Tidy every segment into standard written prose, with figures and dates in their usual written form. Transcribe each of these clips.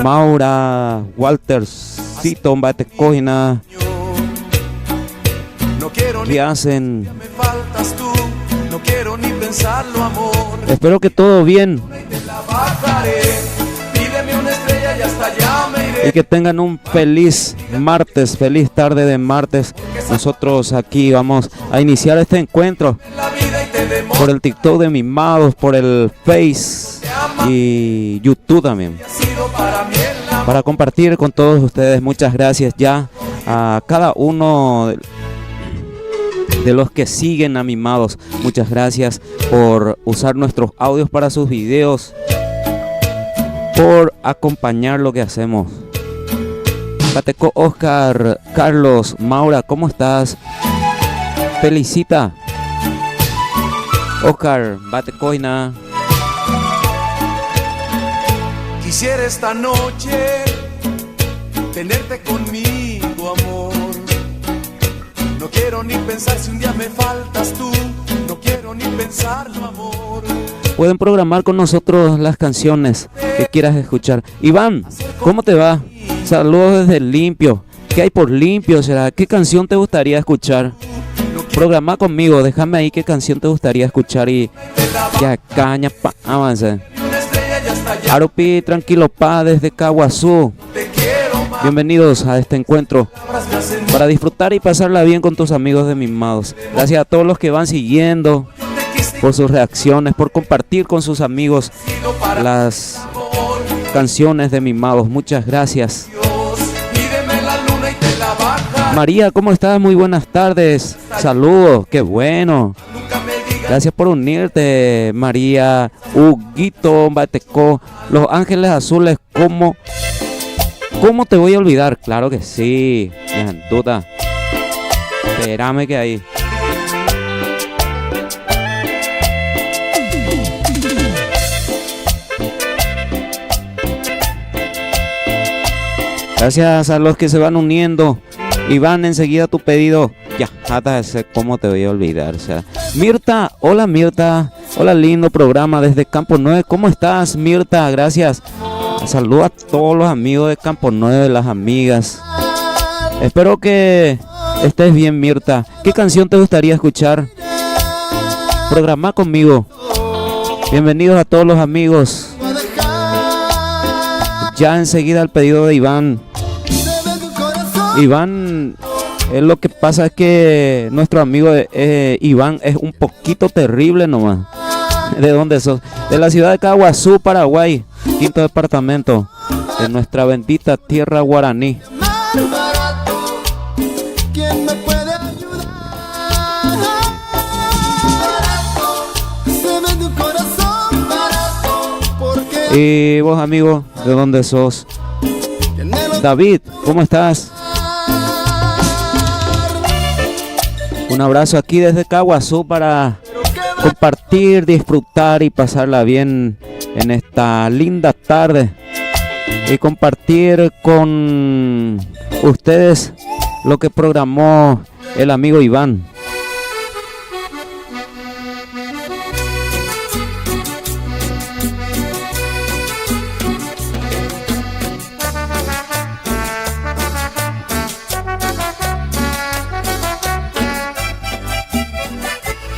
Maura, Walters, Cito, Mbate Cojina. ¿Qué hacen? Espero que todo bien. Y que tengan un feliz martes, feliz tarde de martes. Nosotros aquí vamos a iniciar este encuentro por el TikTok de Mimados, por el Face y YouTube también, para compartir con todos ustedes. Muchas gracias ya a cada uno de los que siguen a Mimados. Muchas gracias por usar nuestros audios para sus videos, por acompañar lo que hacemos. Pateco, Oscar, Carlos, Maura, ¿cómo estás? Felicita. Oscar, Batecoina. Quisiera esta noche tenerte conmigo, amor. No quiero ni pensar si un día me faltas tú. No quiero ni pensarlo, amor. Pueden programar con nosotros las canciones que quieras escuchar. Iván, ¿cómo te va? Saludos desde Limpio. ¿Qué hay por Limpio? ¿Será? ¿Qué canción te gustaría escuchar? Programa conmigo, déjame ahí qué canción te gustaría escuchar y ya caña pa avance. Arupi, tranquilo pa, desde Caguazú. Bienvenidos a este encuentro para disfrutar y pasarla bien con tus amigos de Mimados. Gracias a todos los que van siguiendo, por sus reacciones, por compartir con sus amigos las canciones de Mimados. Muchas gracias. María, ¿cómo estás? Muy buenas tardes. Saludos, qué bueno. Gracias por unirte, María. Huguito, Bateco, Los Ángeles Azules, ¿cómo te voy a olvidar? Claro que sí, duda. Espérame que ahí. Gracias a los que se van uniendo. Iván, enseguida tu pedido. Ya, hasta ese, ¿cómo te voy a olvidar? O sea, Mirta, hola Mirta. Hola, lindo programa desde Campo 9. ¿Cómo estás, Mirta? Gracias. Saludos a todos los amigos de Campo 9, las amigas. Espero que estés bien, Mirta. ¿Qué canción te gustaría escuchar? Programa conmigo. Bienvenidos a todos los amigos. Ya enseguida el pedido de Iván. Iván, lo que pasa es que nuestro amigo Iván es un poquito terrible nomás. ¿De dónde sos? De la ciudad de Caguazú, Paraguay, 5º departamento, de nuestra bendita tierra guaraní. Y vos, amigo, ¿de dónde sos? David, ¿cómo estás? Un abrazo aquí desde Caguazú para compartir, disfrutar y pasarla bien en esta linda tarde y compartir con ustedes lo que programó el amigo Iván.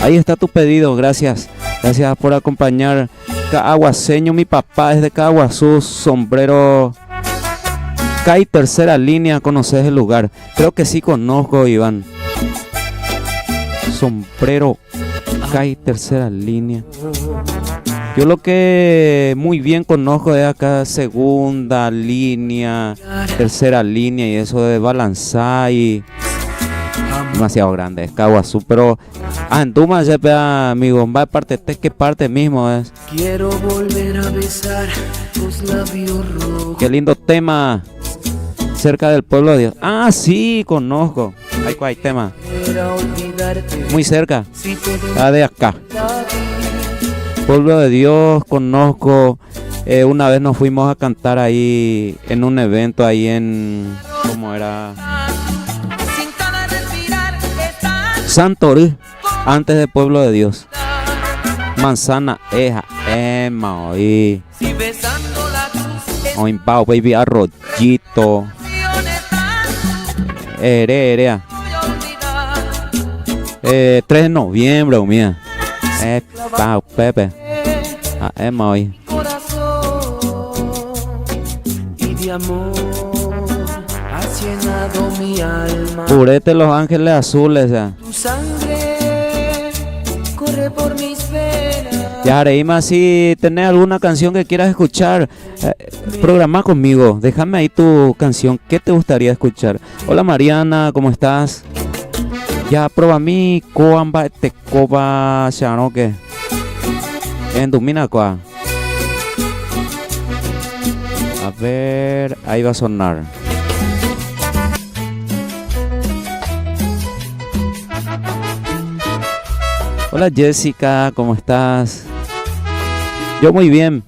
Ahí está tu pedido, gracias. Gracias por acompañar. Caguaseño, mi papá es de Caguazú, sombrero. CAI tercera línea, ¿conoces el lugar? Creo que sí conozco, Iván. Sombrero CAI tercera línea. Yo lo que muy bien conozco es acá segunda línea, tercera línea y eso de balanzar y demasiado grande, es Caguazú, pero Anduma se pega, amigo, va de parte de qué parte mismo es. Quiero volver a besar tus labios rojos. Qué lindo tema, cerca del pueblo de Dios. Ah, sí, conozco. Ay, ¿cuál tema? Muy cerca, de acá. Pueblo de Dios, conozco. Una vez nos fuimos a cantar ahí en un evento ahí en, ¿cómo era? Santorí, antes de Pueblo de Dios. Manzana Eja, Emma, oí. Oimbao, baby, arroyito. Erea. 3 de noviembre, mía. Pau, Pepe. Hoy. Y de amor has llenado mi alma. Purete Los Ángeles Azules, Tu sangre corre por mis venas. Ya, Areima, si tenés alguna canción que quieras escuchar, programa conmigo. Déjame ahí tu canción. ¿Qué te gustaría escuchar? Hola Mariana, ¿cómo estás? Ya, proba mi coamba te coba que en Dumina coa. A ver, ahí va a sonar. Hola Jessica, ¿cómo estás? Yo muy bien,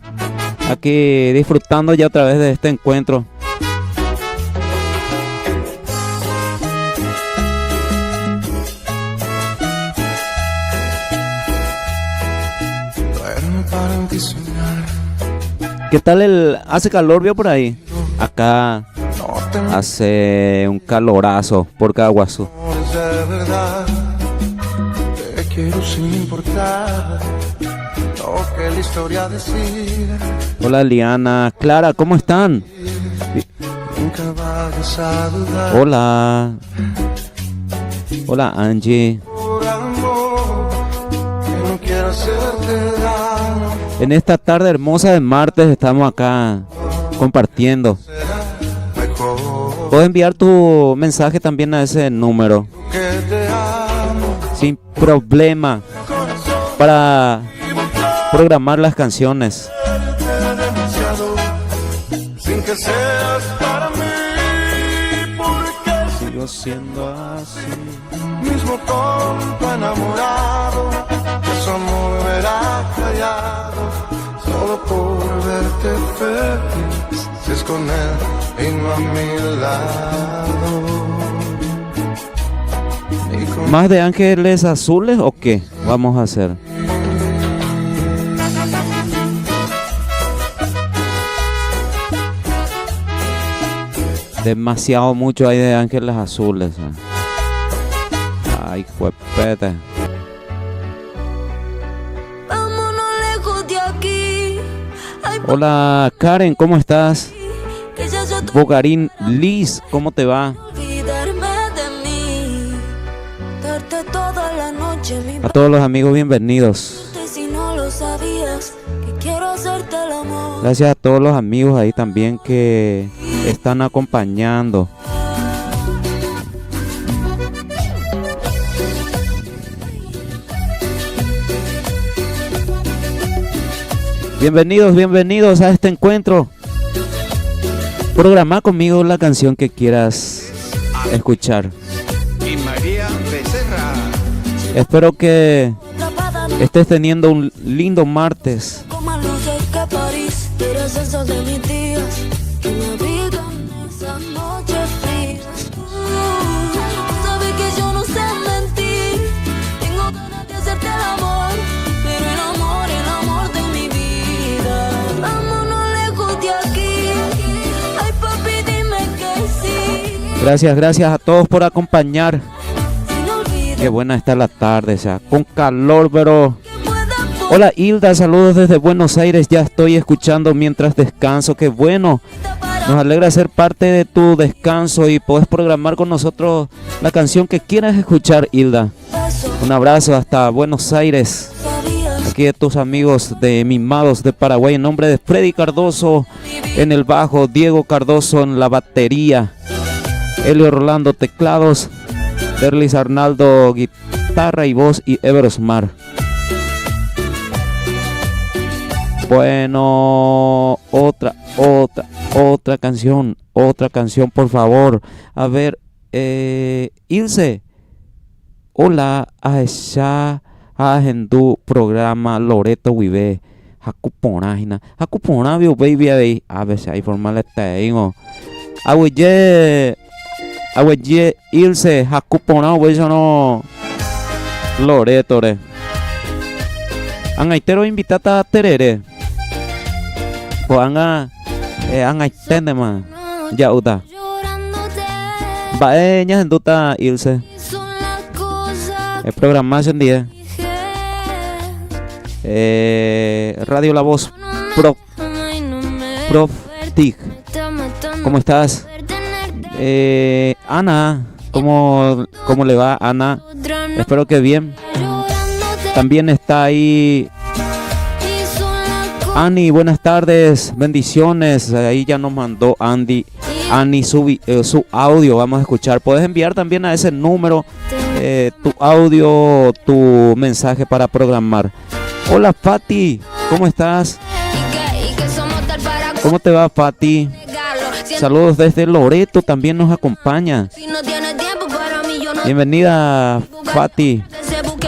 aquí disfrutando ya otra vez de este encuentro. ¿Qué tal hace calor, vio por ahí? Acá hace un calorazo por Caguazú. Quiero sin importar lo que la historia decida. Hola Liana, Clara, ¿cómo están? Nunca vayas a dudar. Hola. Hola Angie. Por amor, que no quiero hacerte daño. En esta tarde hermosa de martes estamos acá compartiendo. Mejor Puedes enviar tu mensaje también a ese número. que te amo. Sin problema. Para programar las canciones. Demasiado, sin que seas para mí, porque Sigo siendo así. mismo tonto enamorado, eso no verá callado, solo por verte feliz, si es con él y no a mi lado. ¿Más de Ángeles Azules o qué vamos a hacer? Demasiado mucho hay de Ángeles Azules. Ay, juepete. Vámonos lejos de aquí. Ay, Hola Karen, ¿cómo estás? que ya yo Bogarín Liz, ¿cómo te va? olvidarme de mí. Darte toda la noche mi A todos los amigos, bienvenidos. parte si no lo sabías. Que quiero hacerte el amor. Gracias a todos los amigos ahí también que están acompañando. Bienvenidos, bienvenidos a este encuentro. Programa conmigo la canción que quieras escuchar. Y María Becerra. Espero que Atrapada no estés teniendo un lindo martes. con más luces que París. Eres el sol de mis días que me abrigan esas noches frías. Sabes que yo no sé mentir. Tengo ganas de hacerte el amor, pero el amor de mi vida. Vámonos lejos de aquí. Ay papi, dime que sí. Gracias a todos por acompañar. Si no olvides Qué buena está la tarde, o sea, con calor, pero... que pueda Hola Hilda, saludos desde Buenos Aires, ya estoy escuchando mientras descanso, qué bueno. Nos alegra ser parte de tu descanso y puedes programar con nosotros la canción que quieras escuchar, Hilda. Un abrazo hasta Buenos Aires. sabías Aquí de tus amigos de Mimados de Paraguay, en nombre de Freddy Cardoso en el bajo, Diego Cardoso en la batería, Elio Rolando teclados, Derlis Arnaldo guitarra y voz y Everosmar. Bueno, otra canción, por favor. A ver, Ilse. Hola, Aisha, Ajendu, programa Loreto Wibe. Hakuponahina. Hakuponavio, baby, ahí. A ver si hay formal este ingo. Aweye, Ilse, Hakuponao, wey, yo no. Loreto, re. Angaitero invitata a terere. O anga Anga tema. Ya uta. Va ña henduta Ilse. El programa en día. Radio La Voz Prof Tig. ¿Cómo estás? Ana, ¿cómo le va, Ana? Espero que bien. También está ahí Ani, buenas tardes, bendiciones. Ahí ya nos mandó Ani su audio, vamos a escuchar. Puedes enviar también a ese número tu audio, tu mensaje para programar. Hola Fati, ¿cómo estás? ¿Cómo te va, Fati? Saludos desde Loreto, también nos acompaña. Bienvenida, Fati.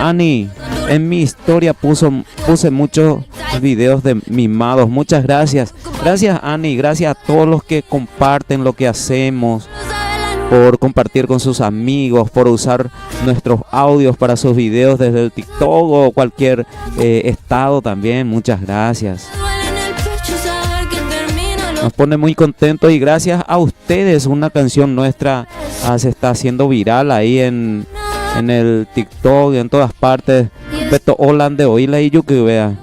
Ani, en mi historia puse muchos videos de mimados. Muchas gracias. Gracias, Ani. Gracias a todos los que comparten lo que hacemos, por compartir con sus amigos, por usar nuestros audios para sus videos desde el TikTok o cualquier estado también. Muchas gracias. Nos pone muy contentos y gracias a ustedes una canción nuestra se está haciendo viral ahí en el TikTok y en todas partes. Beto Holland de Oila y Yuki, vea.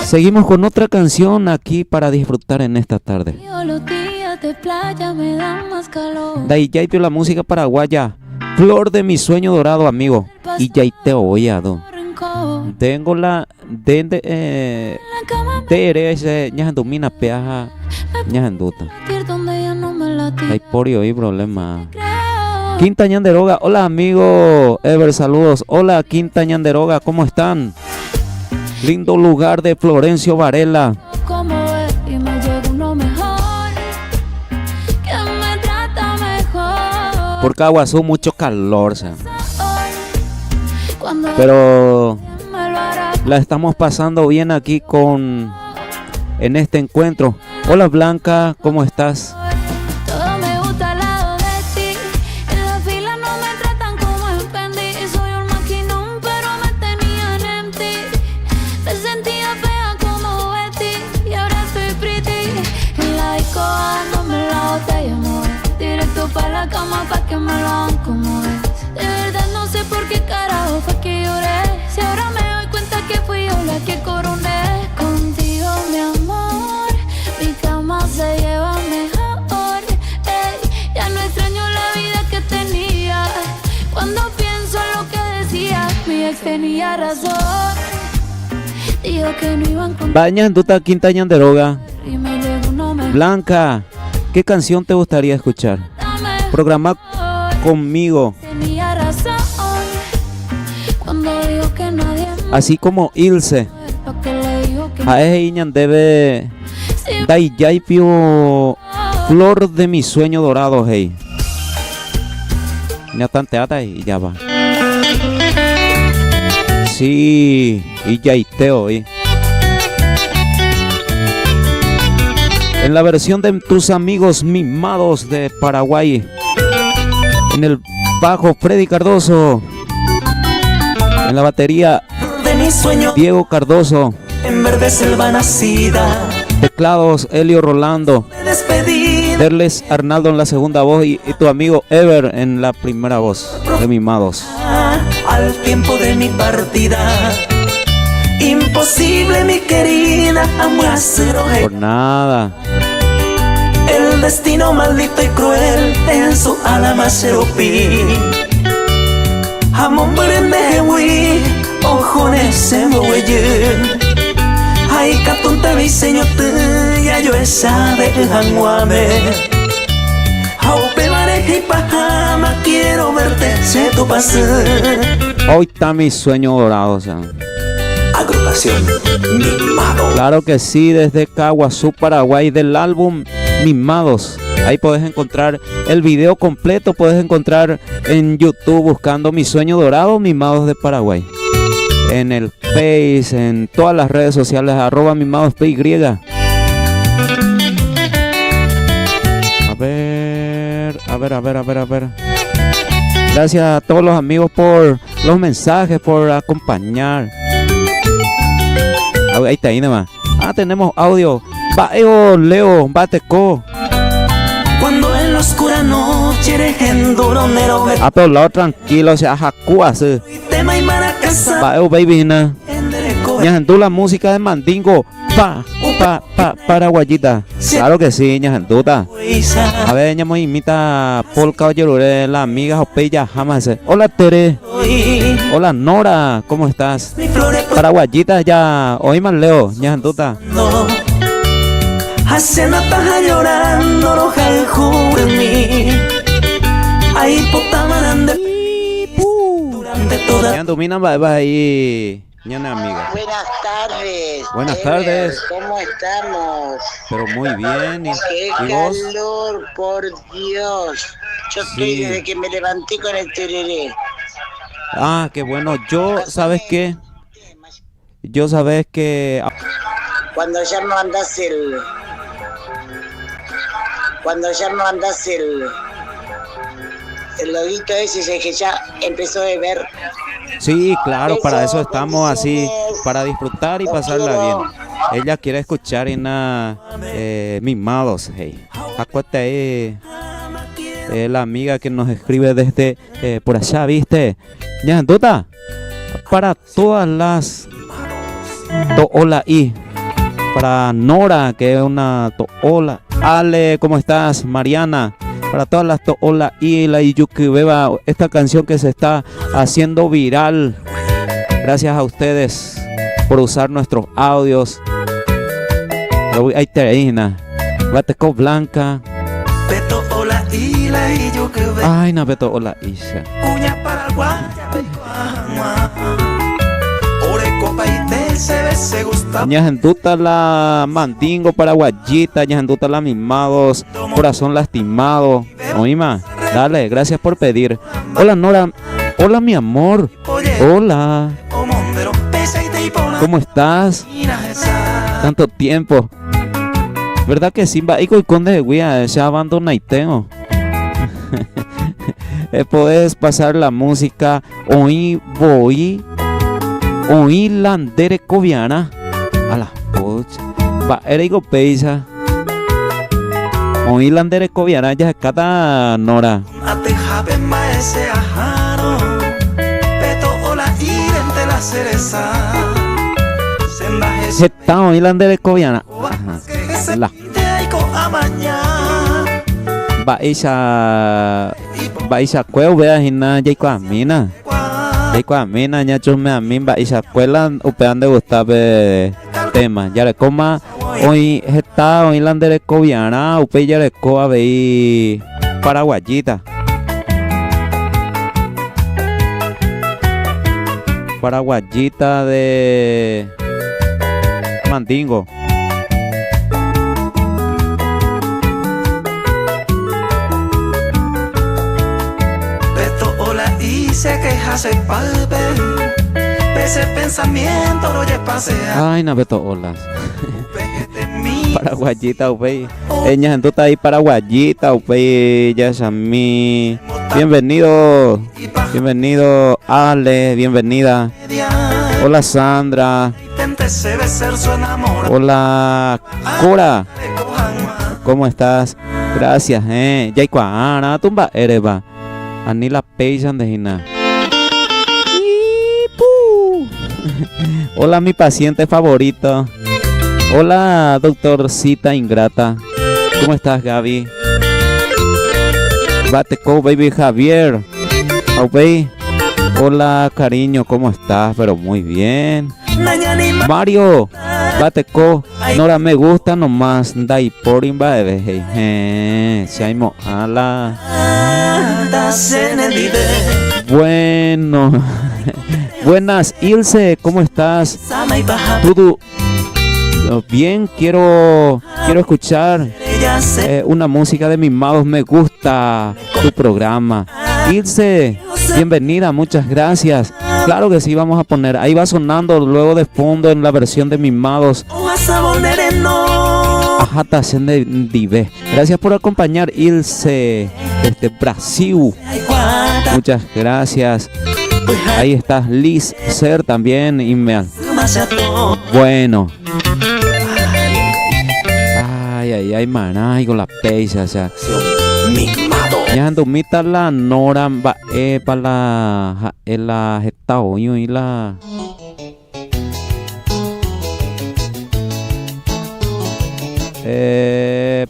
Seguimos con otra canción aquí para disfrutar en esta tarde. Dai Yaipio, la música paraguaya. Flor de mi sueño dorado, amigo. Y ya te oído. Tengo la de ese ñajandomina peaja ñajanduta. Hay por hoy problema. Quinta Ñanderoga, hola amigo Ever, saludos. Hola Quinta Ñanderoga, ¿cómo están? Lindo lugar de Florencio Varela. Por Caguazú mucho calor, ¿sabes? Pero la estamos pasando bien aquí en este encuentro. Hola Blanca, ¿cómo estás? Pa' la cama pa' que me lo hagan como es. De verdad no sé por qué carajo fue que lloré. Si ahora me doy cuenta que fui yo la que coroné. Contigo mi amor, mi cama se lleva mejor. Ey, ya no extraño la vida que tenía. Cuando pienso en lo que decía, mi ex tenía razón. Dijo que no iban con Baña en Duta Quinta Ñanderoga. Blanca, ¿qué canción te gustaría escuchar? Programa conmigo. Así como Ilse. A ese Iñan debe Dai Yaipio, Flor de mi sueño dorado, hey. Ya tan teata y ya va. Sí, y ya iteo, en la versión de tus amigos mimados de Paraguay. En el bajo Freddy Cardoso. En la batería Diego Cardoso. En verde selva nacida. Teclados Elio Rolando. Derles Arnaldo en la segunda voz y tu amigo Ever en la primera voz de mimados. Al tiempo de mi partida. Imposible, mi querida, por nada. El destino maldito y cruel en su alma seropí. Amon brende hui, ojones se mueven. Ay, catonta diseño te ya yo sabe el hanguame. Aupe bareja y pajama, quiero verte, sé tu pasar. Hoy está mi sueño dorado, o sea. Agrupación Mimado. Claro que sí, desde Caguazú, Paraguay, del álbum Mimados. Ahí puedes encontrar el video completo, puedes encontrar en YouTube buscando Mi Sueño Dorado, Mimados de Paraguay. En el Face, en todas las redes sociales, @mimadospy. A ver. Gracias a todos los amigos por los mensajes, por acompañar. Ahí está, ahí nomás. Tenemos audio. Baeo, Leo, Bateco. Cuando en la oscura noche eres endoronero. Pero lado tranquilo, se ajacúa, sí. Tema y maracasa. Baeo, baby, na. Ñajandú, la música de Mandingo. Paraguayita. Claro que sí, Ñajanduta. A ver, ñamo imita Paul Caballero, la amiga Opeya jamás. Hola, Tere. Hola, Nora. ¿Cómo estás? Paraguayita ya. Oí más, Leo. Ñajanduta. Haciendo taja llorando, roja el jugo en mí. Ahí potamarán durante toda. Ñandumina, va ahí. Ñana, amiga. Buenas tardes. Buenas tardes. ¿Cómo estamos? Pero muy bien. Qué ¿Y vos? calor, por Dios. Yo estoy Sí. desde que me levanté con el tereré. Qué bueno. Yo, ¿sabes qué? Yo, ¿sabes qué? Cuando ya me mandas el loguito ese, sé que ya empezó a ver. Sí, claro, para eso estamos así, bendiciones. para disfrutar y Los pasarla quiero. bien. Ella quiere escuchar mimados, hey. Acuérdate ahí, la amiga que nos escribe desde por allá, ¿viste? Ñajanduta, para todas las to'ola y para Nora, que es una to'ola. Ale, ¿cómo estás? Mariana. Para todas las to'ola y la Iyuki Beba, esta canción que se está haciendo viral. Gracias a ustedes por usar nuestros audios. Ahí terina. Bateco Blanca. Beto hola y la y yo que ve. Ay, no, Beto, hola, Isha. Cuña Paraguaya, Orecopa y te se ve, se gusta. Ñajanduta la Mandingo, Paraguayita, Ñajanduta la Mimados, Corazón Lastimado. Oíme, dale, gracias por pedir. Hola, Nora. Hola, mi amor. Hola. ¿Cómo estás? Tanto tiempo. ¿Verdad que Simba? Y conde de Guía, ya abandona y tengo. Puedes pasar la música. Oí landere coviana. A la pocha. Va, erigo peisa. Oí landere coviana. Ya cada Nora. Está oí landere coviana. La. Baisha cueo vea hina yaikwa mina. Yaikwa mina nya chume a mí baisha cuela upean de gustabe tema. Ya le coma hoy está hoy landere coviana upe ya le coa vei paraguayita. Paraguayita de Mandingo. Se queja, se palpe, ese pensamiento lo lleva a pasear. Ay, no, Beto, hola. Paraguayita, upey. Ñajanduta ahí, Paraguayita, upey. Ya Yasami. Bienvenido. Bienvenido, Ale. Bienvenida. Hola, Sandra. Hola, Cora. ¿Cómo estás? Gracias, Yaikwa, Ana, tumba, ereba. Anila Peisan de Gina. Hola, mi paciente favorito. Hola, doctorcita ingrata. ¿Cómo estás, Gaby? Bateco, baby Javier. Okay. Hola, cariño, ¿cómo estás? Pero muy bien. Mario, Bateco. Nora, me gusta nomás. Dai por invader. Shaimo, ala. Bueno. Buenas, Ilse, ¿cómo estás? Todo bien, quiero escuchar una música de Mimados. Me gusta tu programa. Ilse, bienvenida, muchas gracias. Claro que sí, vamos a poner. Ahí va sonando luego de fondo en la versión de Mimados. Ajata de Dive. Gracias por acompañar, Ilse, desde Brasil. Muchas gracias. Ahí está Liz Ser también. Bueno. Ay, maná, con la peisa, o sea. Ya ando mita la nora va para la gesta hoyo y la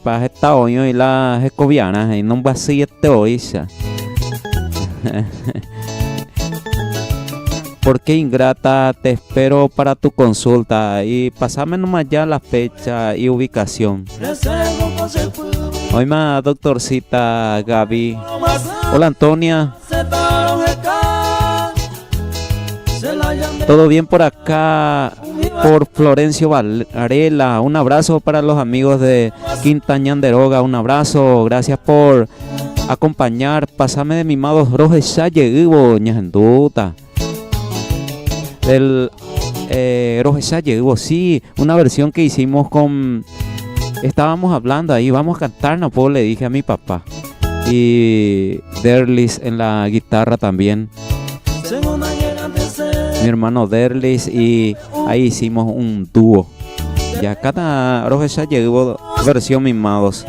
para gesta hoyo y la escobiana y no va a ser este hoy. Porque ingrata, te espero para tu consulta y pasame nomás ya la fecha y ubicación. Hoy más, doctorcita Gaby. Hola, Antonia. Todo bien por acá, por Florencio Varela. Un abrazo para los amigos de Quinta Ñanderoga. Un abrazo, gracias por acompañar. Pasame de mimados rojes ya llegué, ñajanduta. Del rojes ya llegué, sí, una versión que hicimos con... Estábamos hablando ahí, vamos a cantar, no puedo, le dije a mi papá. Y Derlis en la guitarra también. Mi hermano Derlis, y ahí hicimos un dúo. Ya cada roja ya llegó versión mimados.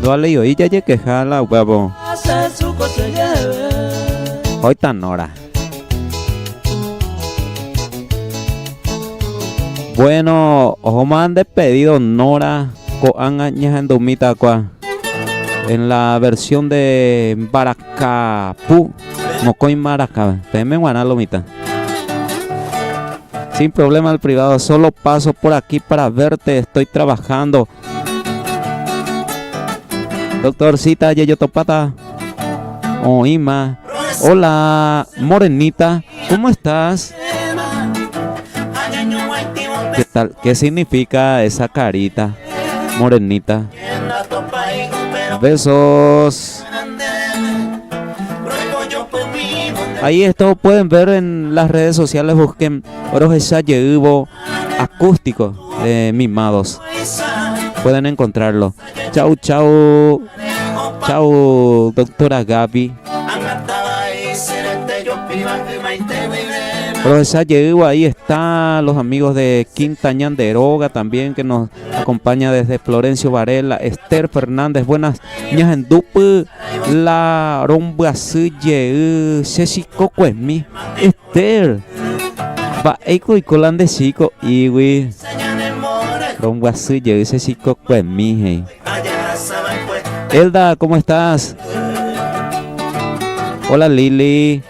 Duale y hoy ya llegué jala huevo. Hoy tan hora. Bueno, ojo me han despedido Nora Coan Ñajandomita Cua en la versión de Baracapú, Mocoy Maracá, Peme Guanalomita. Sin problema al privado, solo paso por aquí para verte, estoy trabajando. Doctorcita Yeyotopata, Oima, hola Morenita, ¿cómo estás? ¿Qué tal? ¿Qué significa esa carita, Morenita? Besos. Ahí esto pueden ver en las redes sociales, busquen Orojecha Yehubo acústico de mimados. Pueden encontrarlo. Chau, chau. Chau, doctora Gaby. Orojecha Yehubo, ahí están los amigos de Quinta Ñanderoga también, que nos acompaña desde Florencio Varela. Esther Fernández, buenas ñas en dupe. La rombasu ye sesico cuesmi. Esther. Va eco y colan de chico y we. Rombasu ye sesico cuesmi. Elda, ¿cómo estás? Hola Lili.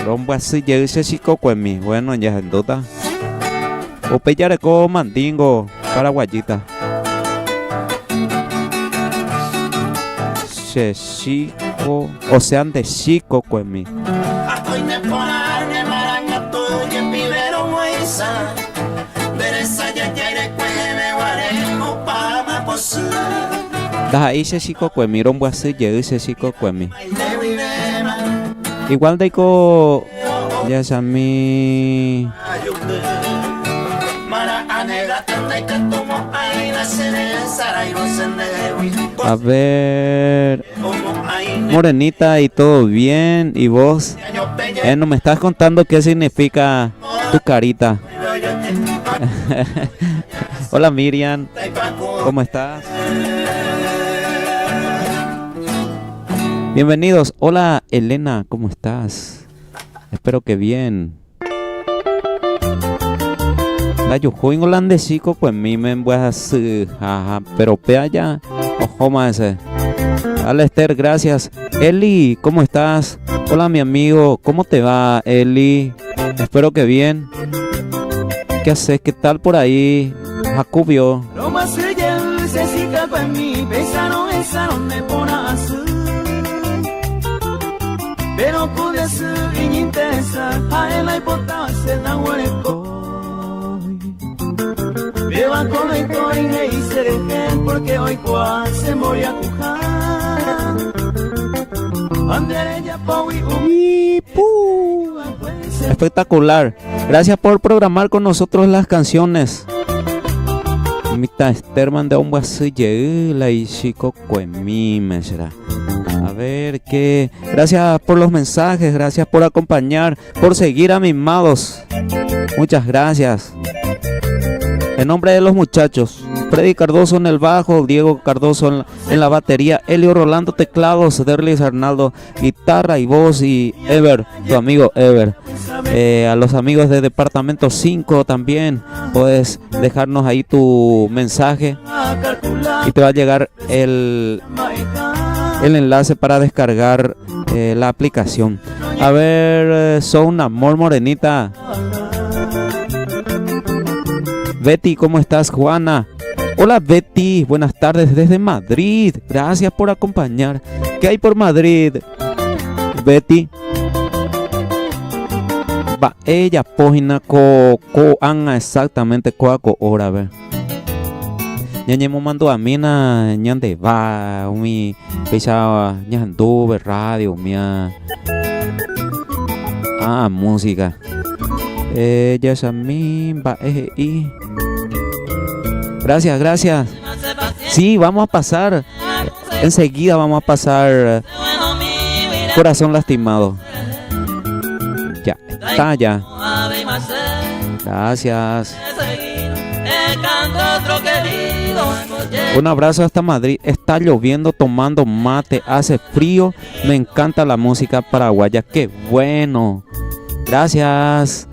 Rombasu ye sesico cuesmi. Bueno, ya en dota. Opeyareco mandingo, paraguayita. Chico, o sean de chico cuemi. Da ahí se chico cuemi, rombo así llegué se chico cuemi. Igual de co ya sami. A ver, Morenita, y todo bien, y vos, no me estás contando qué significa tu carita. Hola Miriam, ¿cómo estás? Bienvenidos. Hola Elena, ¿cómo estás? Espero que bien. La yo juego holandesico, pues mi me voy a hacer, pero pe allá, ojo más ese. Dale Esther, gracias. Eli, ¿cómo estás? Hola mi amigo, ¿cómo te va Eli? Espero que bien. ¿Qué haces? ¿Qué tal por ahí? Jacubio. Pero pude ser intensa, a él hay potencia na hueco. Viva con el coine y seré porque hoy cual se moría cujar. Espectacular. Gracias por programar con nosotros las canciones. Mita Sterman de un la y chico cuemime será. A ver qué. Gracias por los mensajes, gracias por acompañar, por seguir a Mimados. Muchas gracias. En nombre de los muchachos, Freddy Cardoso en el bajo, Diego Cardoso en la batería, Elio Rolando teclados, Derlis Arnaldo guitarra y voz, y Ever, tu amigo Ever. A los amigos de Departamento 5 también puedes dejarnos ahí tu mensaje y te va a llegar el enlace para descargar la aplicación. A ver, son un amor morenita. Betty, ¿cómo estás? Juana. Hola Betty, buenas tardes desde Madrid. Gracias por acompañar. ¿Qué hay por Madrid? Betty. Va ella página ko anga exactamente coaco hora ver. Ñañemo mando a mina ñande va mi pesa ñanduve radio mía. Música. Ella es a mí va y gracias, gracias. Sí, vamos a pasar. Enseguida vamos a pasar Corazón Lastimado. Ya, está ya. Gracias. Un abrazo hasta Madrid. Está lloviendo, tomando mate, hace frío. Me encanta la música paraguaya. Qué bueno. Gracias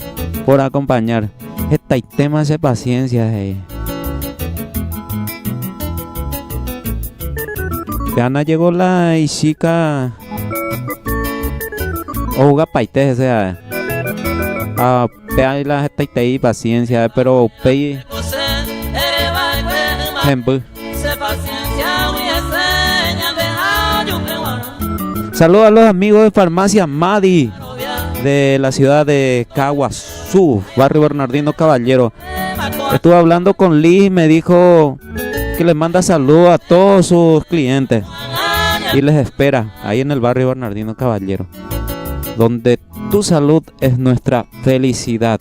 por acompañar. Este tema de paciencia. Ana llegó la chica Oga paite sea a peai la taitei paciencia pero pei hembu. Saludos a los amigos de Farmacia Madi de la ciudad de Caguazú, barrio Bernardino Caballero. Estuve hablando con Liz y me dijo que les manda saludos a todos sus clientes y les espera ahí en el barrio Bernardino Caballero, donde tu salud es nuestra felicidad.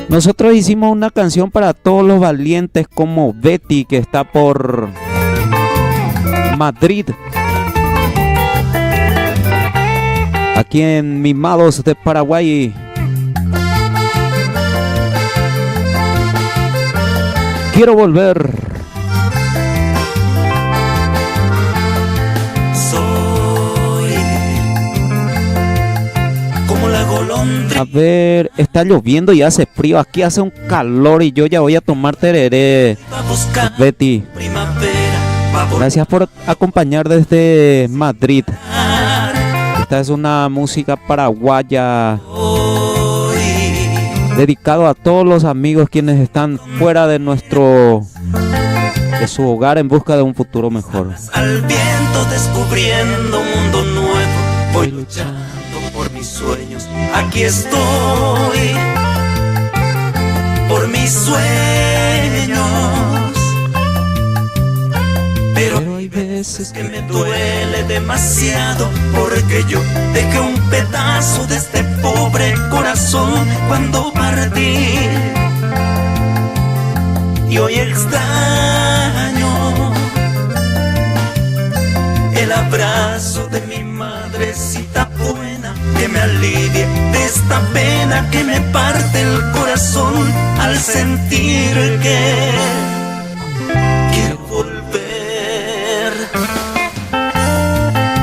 Nosotros hicimos una canción para todos los valientes como Betty, que está por Madrid, aquí en Mimados de Paraguay. Quiero volver. A ver, está lloviendo y hace frío. Aquí hace un calor y yo ya voy a tomar tereré. Betty, gracias por acompañar desde Madrid. Esta es una música paraguaya dedicado a todos los amigos quienes están fuera de su hogar en busca de un futuro mejor. Al viento descubriendo un mundo nuevo, voy luchando por mis sueños. Aquí estoy por mis sueños, pero hay veces que me duele demasiado, porque yo dejé un pedazo de este pobre corazón cuando partí, y hoy extraño el abrazo de mi madrecita buena, que me alivie de esta pena que me parte el corazón al sentir que quiero volver.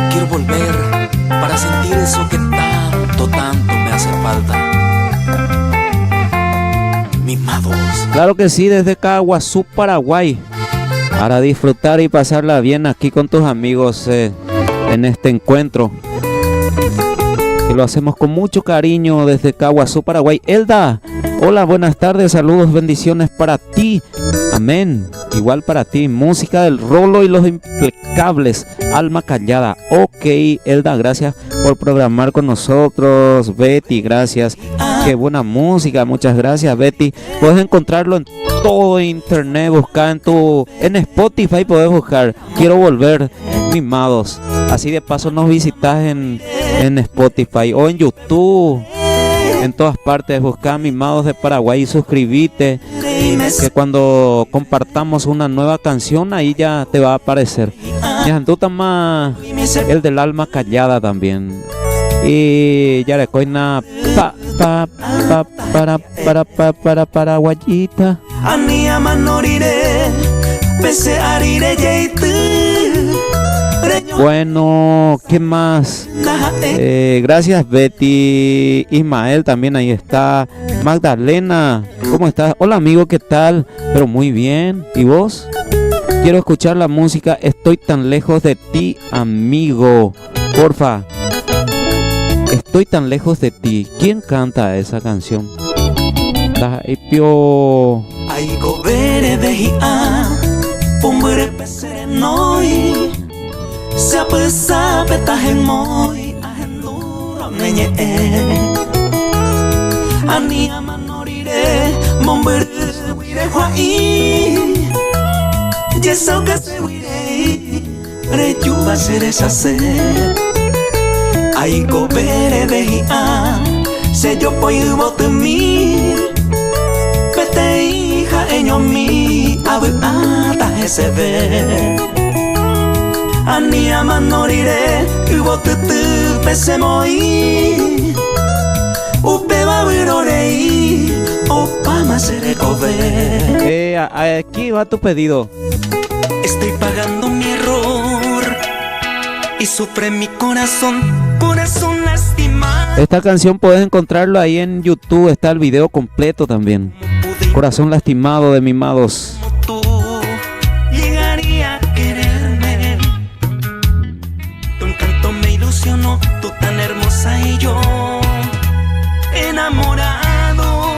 Quiero volver para sentir eso que tanto me hace falta. Mimados. Claro que sí, desde Caguazú, Paraguay, para disfrutar y pasarla bien aquí con tus amigos en este encuentro, que lo hacemos con mucho cariño desde Caguazú, Paraguay. Elda, hola, buenas tardes, saludos, bendiciones para ti. Amén. Igual para ti. Música del Rolo y los Impecables, Alma Callada. Ok, Elda, gracias por programar con nosotros. Betty, gracias. Qué buena música, muchas gracias, Betty. Puedes encontrarlo en todo internet, buscar en Spotify, puedes buscar Quiero Volver, Mimados. Así de paso nos visitas en Spotify o en YouTube, en todas partes. Busca Mimados de Paraguay y suscríbete, que cuando compartamos una nueva canción ahí ya te va a aparecer. Ya tú más el del alma callada también. Y ya le coina para paraguayita. Bueno, ¿qué más? Gracias Betty. Ismael también ahí está. Magdalena, ¿cómo estás? Hola amigo, ¿qué tal? Pero muy bien. ¿Y vos? Quiero escuchar la música Estoy tan lejos de ti, amigo. Porfa. Estoy tan lejos de ti. ¿Quién canta esa canción? Pio. Ay go bere behi a se yo poi bote mi pete hija eño mi abu ata ese ve ani amanorire bote tu pese moi upe va virorei opa masere cover. Aquí va tu pedido. Estoy pagando mi error y sufre mi corazón, corazón lastimado. Esta canción puedes encontrarlo ahí en YouTube, está el video completo también. Corazón lastimado de Mimados. Tú llegaría a quererme. Tu encanto me ilusionó, tú tan hermosa y yo enamorado,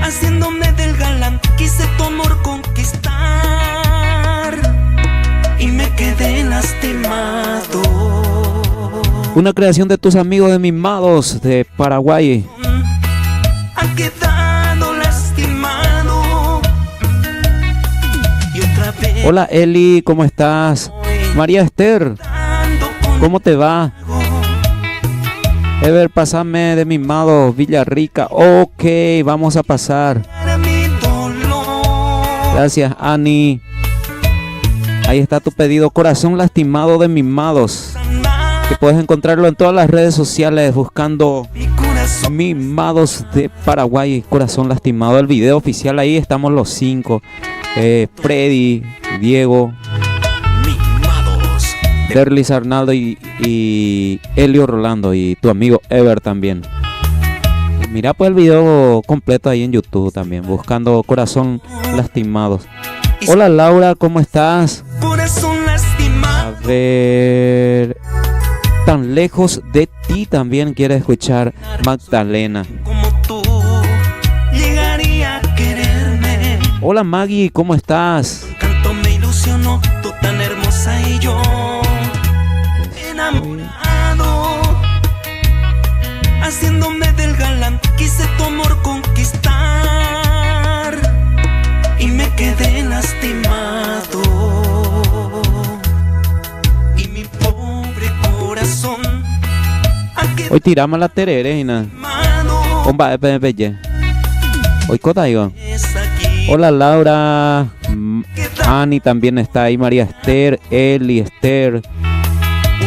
haciéndome del galán, quise tu amor conquistar y me quedé lastimado. Una creación de tus amigos de Mimados de Paraguay. Ha quedado lastimado. Y otra vez. Hola Eli, ¿cómo estás? María Esther, ¿cómo te va? Ever, pasame de Mimados, Villarrica. Ok, vamos a pasar. Gracias, Ani. Ahí está tu pedido, Corazón lastimado de Mimados, que puedes encontrarlo en todas las redes sociales buscando Mimados de Paraguay, Corazón lastimado. El video oficial, ahí estamos los 5. Freddy, Diego, Derlis Arnaldo y Elio Rolando y tu amigo Ever también. Mira pues el video completo ahí en YouTube también, buscando Corazón lastimados. Hola Laura, ¿cómo estás? A ver, Tan lejos de ti también quiere escuchar Magdalena. Hola Maggie, ¿cómo estás? Canto me ilusionó, tú tan hermosa y yo enamorado, haciéndome del galán, quise tu amor conquistar y me quedé lastimado. Y mi pobre corazón hoy tiramos la tererena. Comba de belle. Hoy cotaigo. Hola Laura, Ani también está ahí, María Esther, Eli, Esther,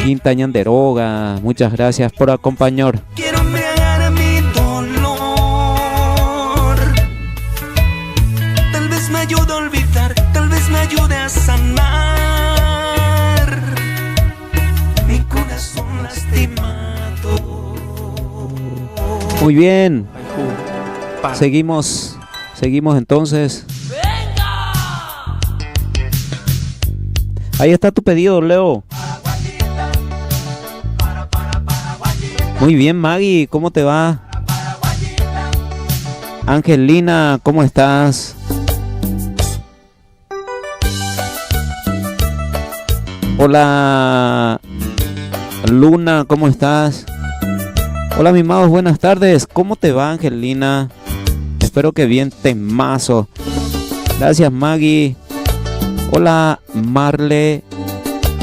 Quinta Ñanderoga, muchas gracias por acompañar. Quiero embriagar mi dolor, tal vez me ayude a olvidar, tal vez me ayude a sanar mi corazón lastimado. Muy bien, seguimos entonces. Ahí está tu pedido, Leo. Muy bien, Maggie, ¿cómo te va? Angelina, ¿cómo estás? Hola Luna, ¿cómo estás? Hola Mimados, buenas tardes. ¿Cómo te va, Angelina? Espero que bien, temazo. Gracias, Maggie. Hola, Marle.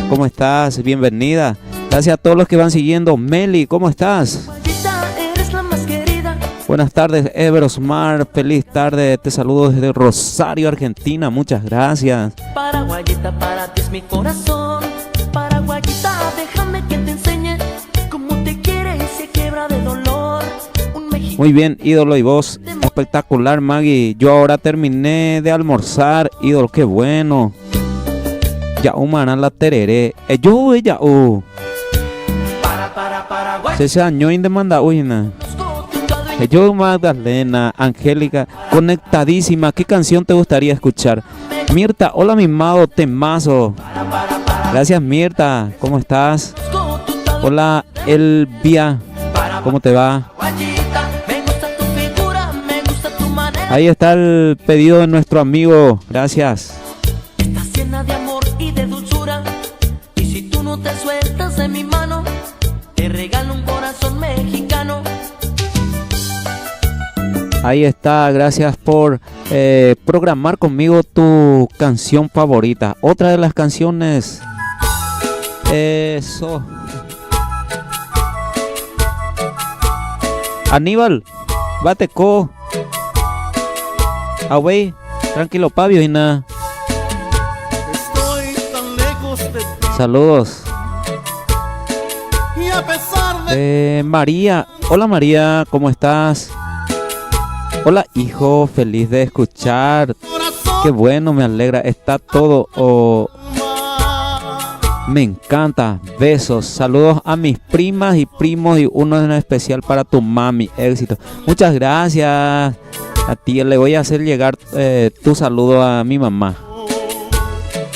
¿Cómo estás? Bienvenida. Gracias a todos los que van siguiendo. Meli, ¿cómo estás? Buenas tardes, Ever Osmar. Feliz tarde. Te saludo desde Rosario, Argentina. Muchas gracias. Paraguayita, para ti es mi corazón. Paraguayita, déjame que te enseñe cómo te quiere y se quiebra de dolor. Muy bien, ídolo, y vos. Espectacular, Maggie. Yo ahora terminé de almorzar. Ídolo, qué bueno. Ya humana la tereré. Yo ya se año in demanda uina. Yo Magdalena, Angélica, conectadísima. ¿Qué canción te gustaría escuchar? Mirta, hola mi amado, temazo. Gracias Mirta, ¿cómo estás? Hola Elvia, ¿cómo te va? Ahí está el pedido de nuestro amigo, gracias. Estás llena de amor y de dulzura, y si tú no te sueltas de mi mano, te regalo un corazón mexicano. Ahí está, gracias por programar conmigo tu canción favorita. Otra de las canciones. Eso. Aníbal, bateco. Away, tranquilo, Pabio y nada. Saludos. María, hola María, ¿cómo estás? Hola hijo, feliz de escuchar. Qué bueno, me alegra. Está todo. Me encanta. Besos. Saludos a mis primas y primos y uno en especial para tu mami. Éxito. Muchas gracias. A ti le voy a hacer llegar tu saludo a mi mamá.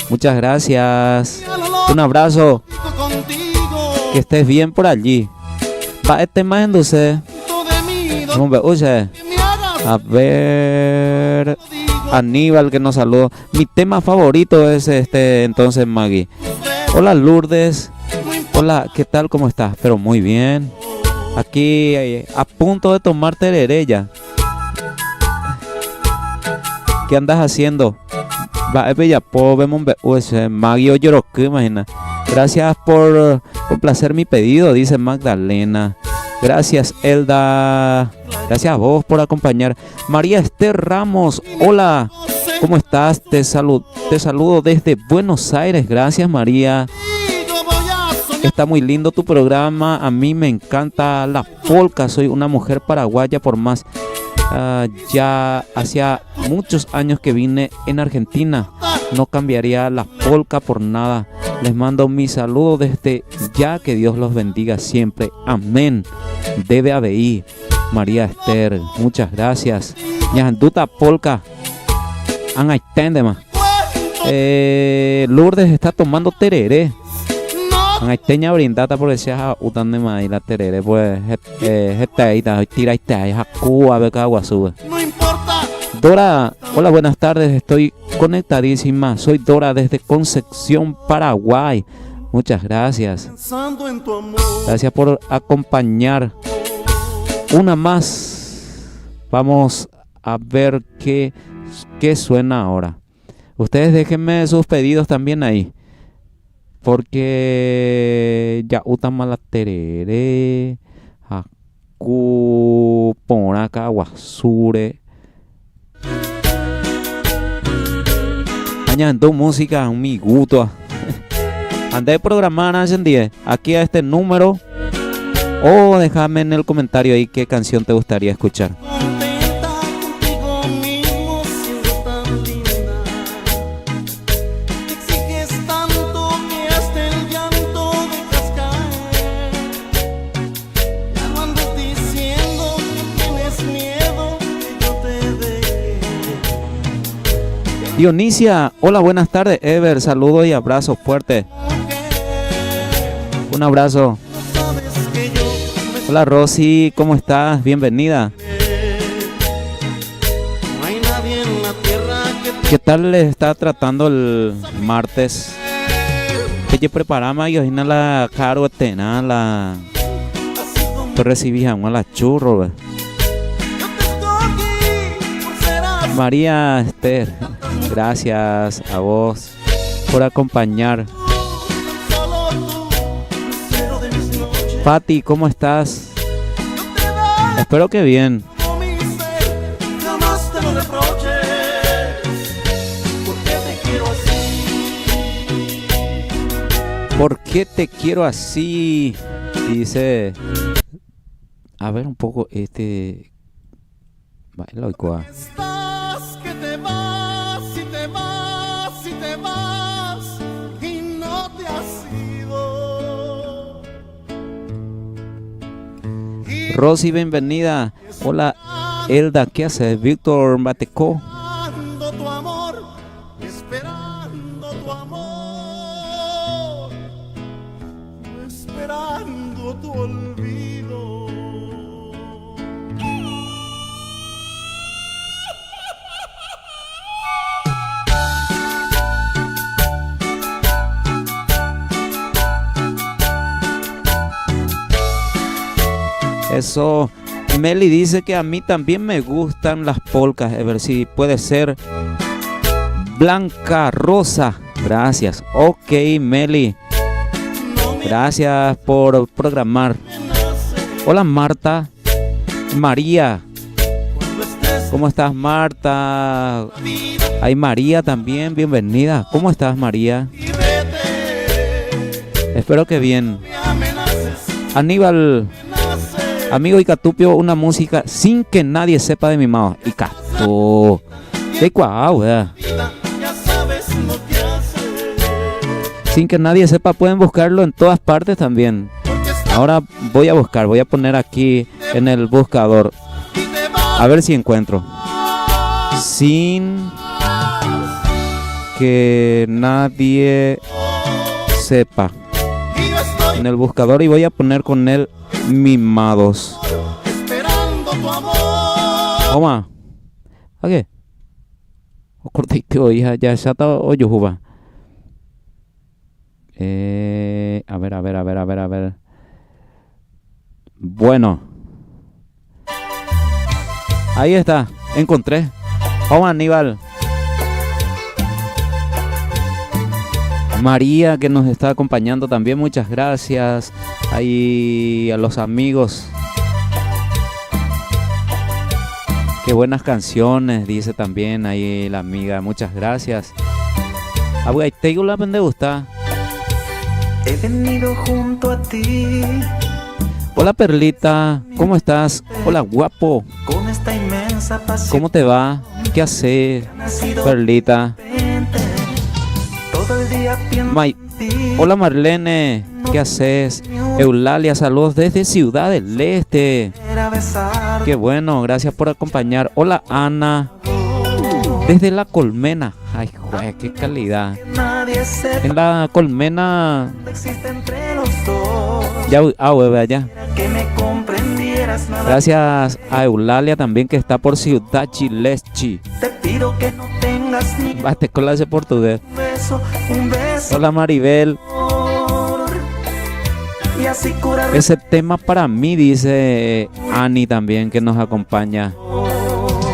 Muchas gracias. Un abrazo. Que estés bien por allí. Va este más en dulce. A ver, Aníbal que nos saludó. Mi tema favorito es entonces Maggie. Hola Lourdes. Hola, ¿qué tal? ¿Cómo estás? Pero muy bien. Aquí a punto de tomar tereré ya. ¿Qué andas haciendo? Maggie Oyoroku, imagina. Gracias por complacer mi pedido, dice Magdalena. Gracias, Elda. Gracias a vos por acompañar. María Esther Ramos, hola. ¿Cómo estás? Te saludo desde Buenos Aires. Gracias, María. Está muy lindo tu programa. A mí me encanta la polka. Soy una mujer paraguaya por más. Ya hacía muchos años que vine en Argentina. No cambiaría la polka por nada. Les mando mi saludo desde ya. Que Dios los bendiga siempre. Amén. Debe ABI. María Esther, muchas gracias. Ñanduta polka. Lourdes está tomando tereré. Angaiteña brindata por decía utan de maíz la tereré pues tira Cuba beca sube. Dora, hola, buenas tardes. Estoy conectadísima. Soy Dora desde Concepción, Paraguay. Muchas gracias. Gracias por acompañar. Una más. Vamos a ver qué suena ahora. Ustedes déjenme sus pedidos también ahí. Porque ya utan mala tereré. Haku Ponaca Guasure. Añadiendo música, un mi gusto. Andé programar aquí a este número. O déjame en el comentario ahí qué canción te gustaría escuchar. Dionisia, hola, buenas tardes. Ever, saludos y abrazos fuertes. Un abrazo. Hola Rosy, ¿cómo estás? Bienvenida. ¿Qué tal les está tratando el martes? Que preparamos y hoy la caro la tú recibí a la churro. María Esther, gracias a vos por acompañar. Pati, ¿cómo estás? Espero que bien. ¿Por qué te quiero así? Dice. A ver un poco baila hoy coa. Estás que te vas y te vas y te vas y no te has ido. Rosy, bienvenida. Hola, Elda, ¿qué haces? Víctor Mateco. Esperando tu amor, esperando tu amor, esperando tu olvido. Eso. Meli dice que a mí también me gustan las polcas. A ver si puede ser Blanca Rosa. Gracias. Ok, Meli. Gracias por programar. Hola, Marta. María. ¿Cómo estás, Marta? Hay María también. Bienvenida. ¿Cómo estás, María? Espero que bien. Aníbal. Amigo Icatupio, una música sin que nadie sepa de mi mano. Icatu. ¿Qué cuau, sin que nadie sepa, pueden buscarlo en todas partes también. Ahora voy a buscar, voy a poner aquí en el buscador. A ver si encuentro. Sin que nadie sepa. En el buscador y voy a poner con él mimados. Oma. ¿A qué? O cortito hija, ya está hoyo juba. A ver. Bueno. Ahí está, encontré. Oma, Aníbal. María, que nos está acompañando también, muchas gracias. Ahí a los amigos. Qué buenas canciones, dice también ahí la amiga, muchas gracias. Abuela, ¿te la me gusta? He venido junto a ti. Hola, Perlita, ¿cómo estás? Hola, guapo. Con esta inmensa pasión. ¿Cómo te va? ¿Qué haces, Perlita? Todo el día Hola, Marlene, ¿qué haces? Eulalia, saludos desde Ciudad del Este. Qué bueno, gracias por acompañar. Hola, Ana, desde La Colmena. Ay, joder, qué calidad. En La Colmena. Ya, allá. Gracias a Eulalia también, que está por Ciudad Chileschi. Te pido que no tengas ni Bate clase portugués. un beso. Hola, Maribel. Y así curar Ese tema para mí, dice Ani también, que nos acompaña.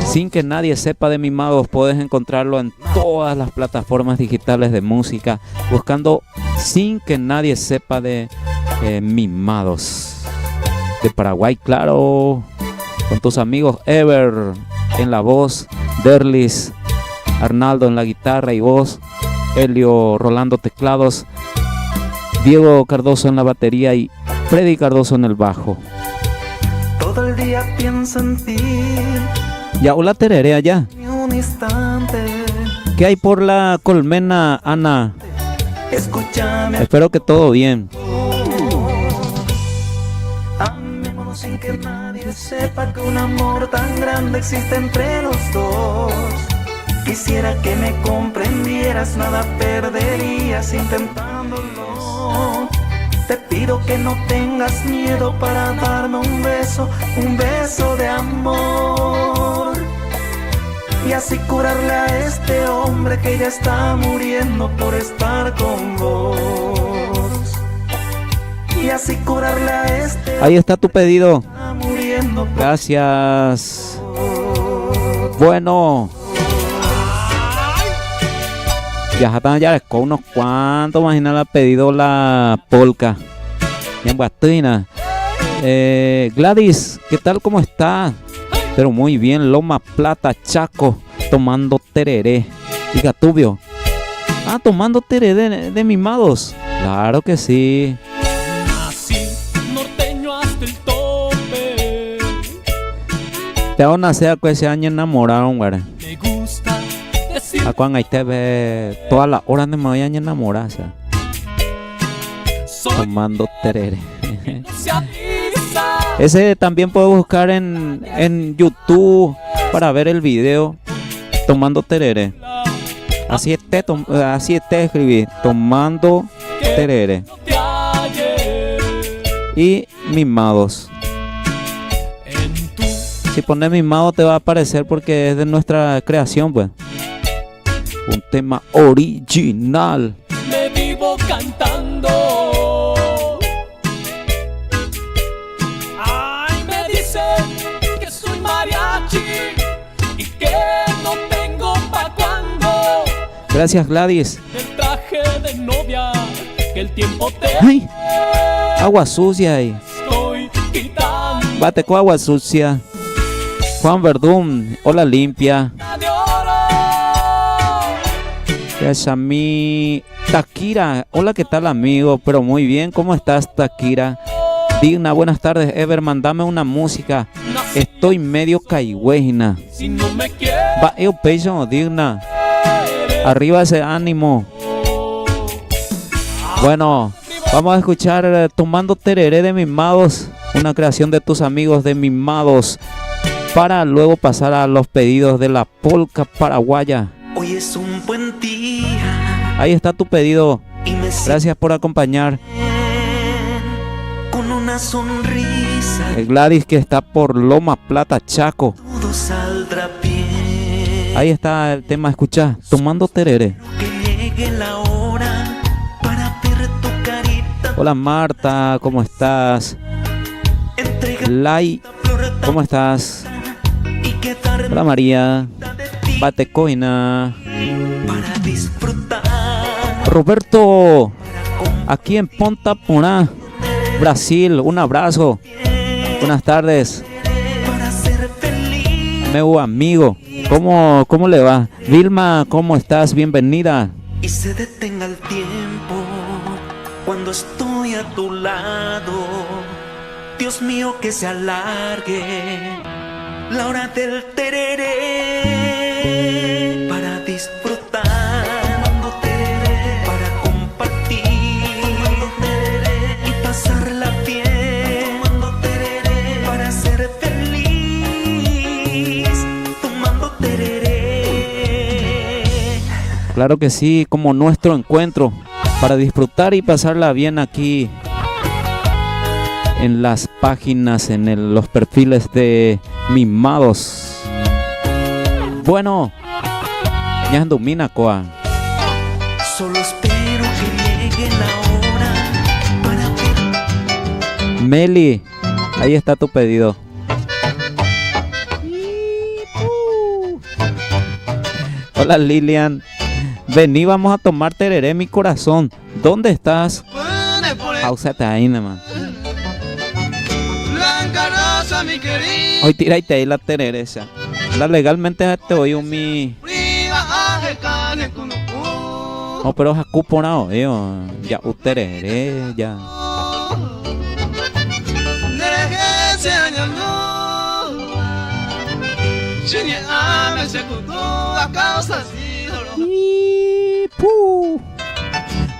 Sin que nadie sepa de Mimados, puedes encontrarlo en todas las plataformas digitales de música, buscando Sin que nadie sepa de Mimados. De Paraguay, claro, con tus amigos Ever en la voz, Derlis, Arnaldo en la guitarra y voz, Helio Rolando teclados, Diego Cardoso en la batería y Freddy Cardoso en el bajo. todo el día pienso en ti. Ya, hola, tereré allá. Ni un instante. ¿Qué hay por La Colmena, Ana? Escúchame. Espero que todo bien. Amémonos sin que nadie sepa que un amor tan grande existe entre los dos. Quisiera que me comprendieras, nada perderías intentándolo. Te pido que no tengas miedo para darme un beso de amor. Y así curarle a este hombre que ya está muriendo por estar con vos. Y así curarle a este Ahí está tu pedido. hombre que está muriendo por Gracias. Bueno. Ya están ya con unos cuantos, imagina, ha pedido la polca. En Guatina. Gladys, ¿qué tal? ¿Cómo está? Pero muy bien, Loma Plata, Chaco, tomando tereré. Y Gatubio. Ah, tomando tereré de mimados. Claro que sí. Así, norteño hasta el tope. Te hago nacer a ese año enamoraron, güey. Me gusta decir A cuando ahí te ve todas las horas de me voy a enamorar, o sea, soy tomando tereré. no se avisa. Ese también puedo buscar en YouTube para ver el video. Tomando tereré. Así esté escribí. Tomando tereré. De ayer. Y mimados. En tu Si pones mimado te va a aparecer porque es de nuestra creación, pues. Un tema original. me vivo cantando. Ay, me dicen que soy mariachi y que no tengo pa' cuando. Gracias, Gladys. El traje de novia que el tiempo te ¡Ay! Agua sucia ahí. estoy quitando Bate con agua sucia. Juan Verdún, hola limpia. de oro. Gracias a mí. Takira, hola, ¿qué tal, amigo? Pero muy bien, ¿cómo estás, Takira? Digna, buenas tardes, Ever, mandame una música. Estoy medio caigüejina. Si no me quieres, Va, eu pecho, digna. Arriba ese ánimo. Bueno, vamos a escuchar Tomando Tereré de Mimados, una creación de tus amigos de Mimados, para luego pasar a los pedidos de la polca paraguaya. Hoy es un buen día Ahí está tu pedido. y me siento Gracias por acompañar. con una sonrisa. El Gladys que está por Loma Plata, Chaco. Todo saldrá bien. Ahí está el tema, escucha, Tomando Tereré. Que llegue la hora para ver tu carita. Hola Marta, ¿cómo estás? Entrega Lai, la flor ¿cómo estás? y quedarme Hola María, de ti Batecoina. para disfrutar. Roberto, aquí en Ponta Porá, Brasil, un abrazo. Buenas tardes, Para ser feliz meu amigo. ¿Cómo le va? Vilma, ¿cómo estás? Bienvenida. y se detenga el tiempo cuando estoy a tu lado. Dios mío, que se alargue la hora del tereré para disfrutar, tomando tereré, para compartir, tomando tereré, y pasarla bien, tomando tereré, para ser feliz, tomando tereré. Claro que sí, como nuestro encuentro, para disfrutar y pasarla bien aquí en las páginas, en los perfiles de Mimados. Bueno, ya domina coa. Solo espero que llegue la hora para ver. Meli, ahí está tu pedido. Hola Lilian, vení, vamos a tomar tereré, mi corazón. ¿Dónde estás? Ausate ahí, man. Hoy tiraite ahí la tereré esa. La legalmente te doy un mi. No, pero es acuponado, ya tereré, ya.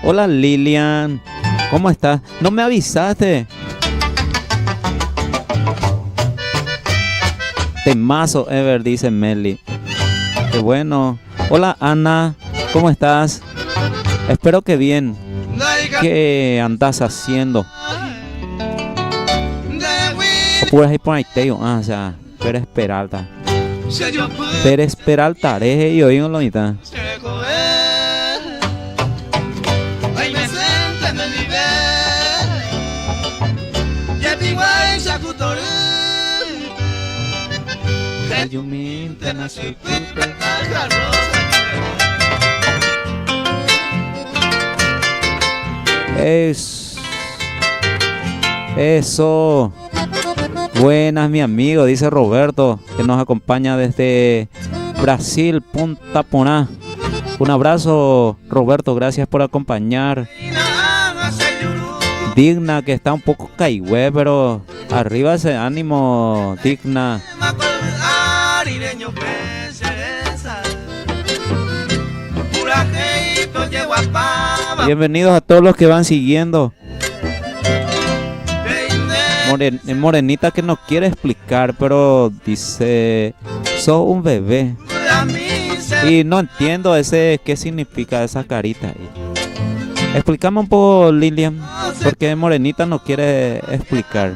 Hola Lilian, ¿cómo estás? No me avisaste. Temazo, Ever, dice Meli. Qué bueno. Hola Ana, ¿cómo estás? Espero que bien. ¿Qué andas haciendo? Puedes ir por ahí, o sea, Pérez Peralta. Pérez Peralta, eres yo, yo lo mitad. Eso. Buenas, mi amigo, dice Roberto, que nos acompaña desde Brasil, Punta Porá. Un abrazo, Roberto, gracias por acompañar. Digna, que está un poco caigüe, pero arriba ese ánimo, Digna. Bienvenidos a todos los que van siguiendo. Morenita que no quiere explicar, pero dice, sos un bebé. Y no entiendo qué significa esa carita ahí. Explícame un poco, Lilian, porque Morenita no quiere explicar.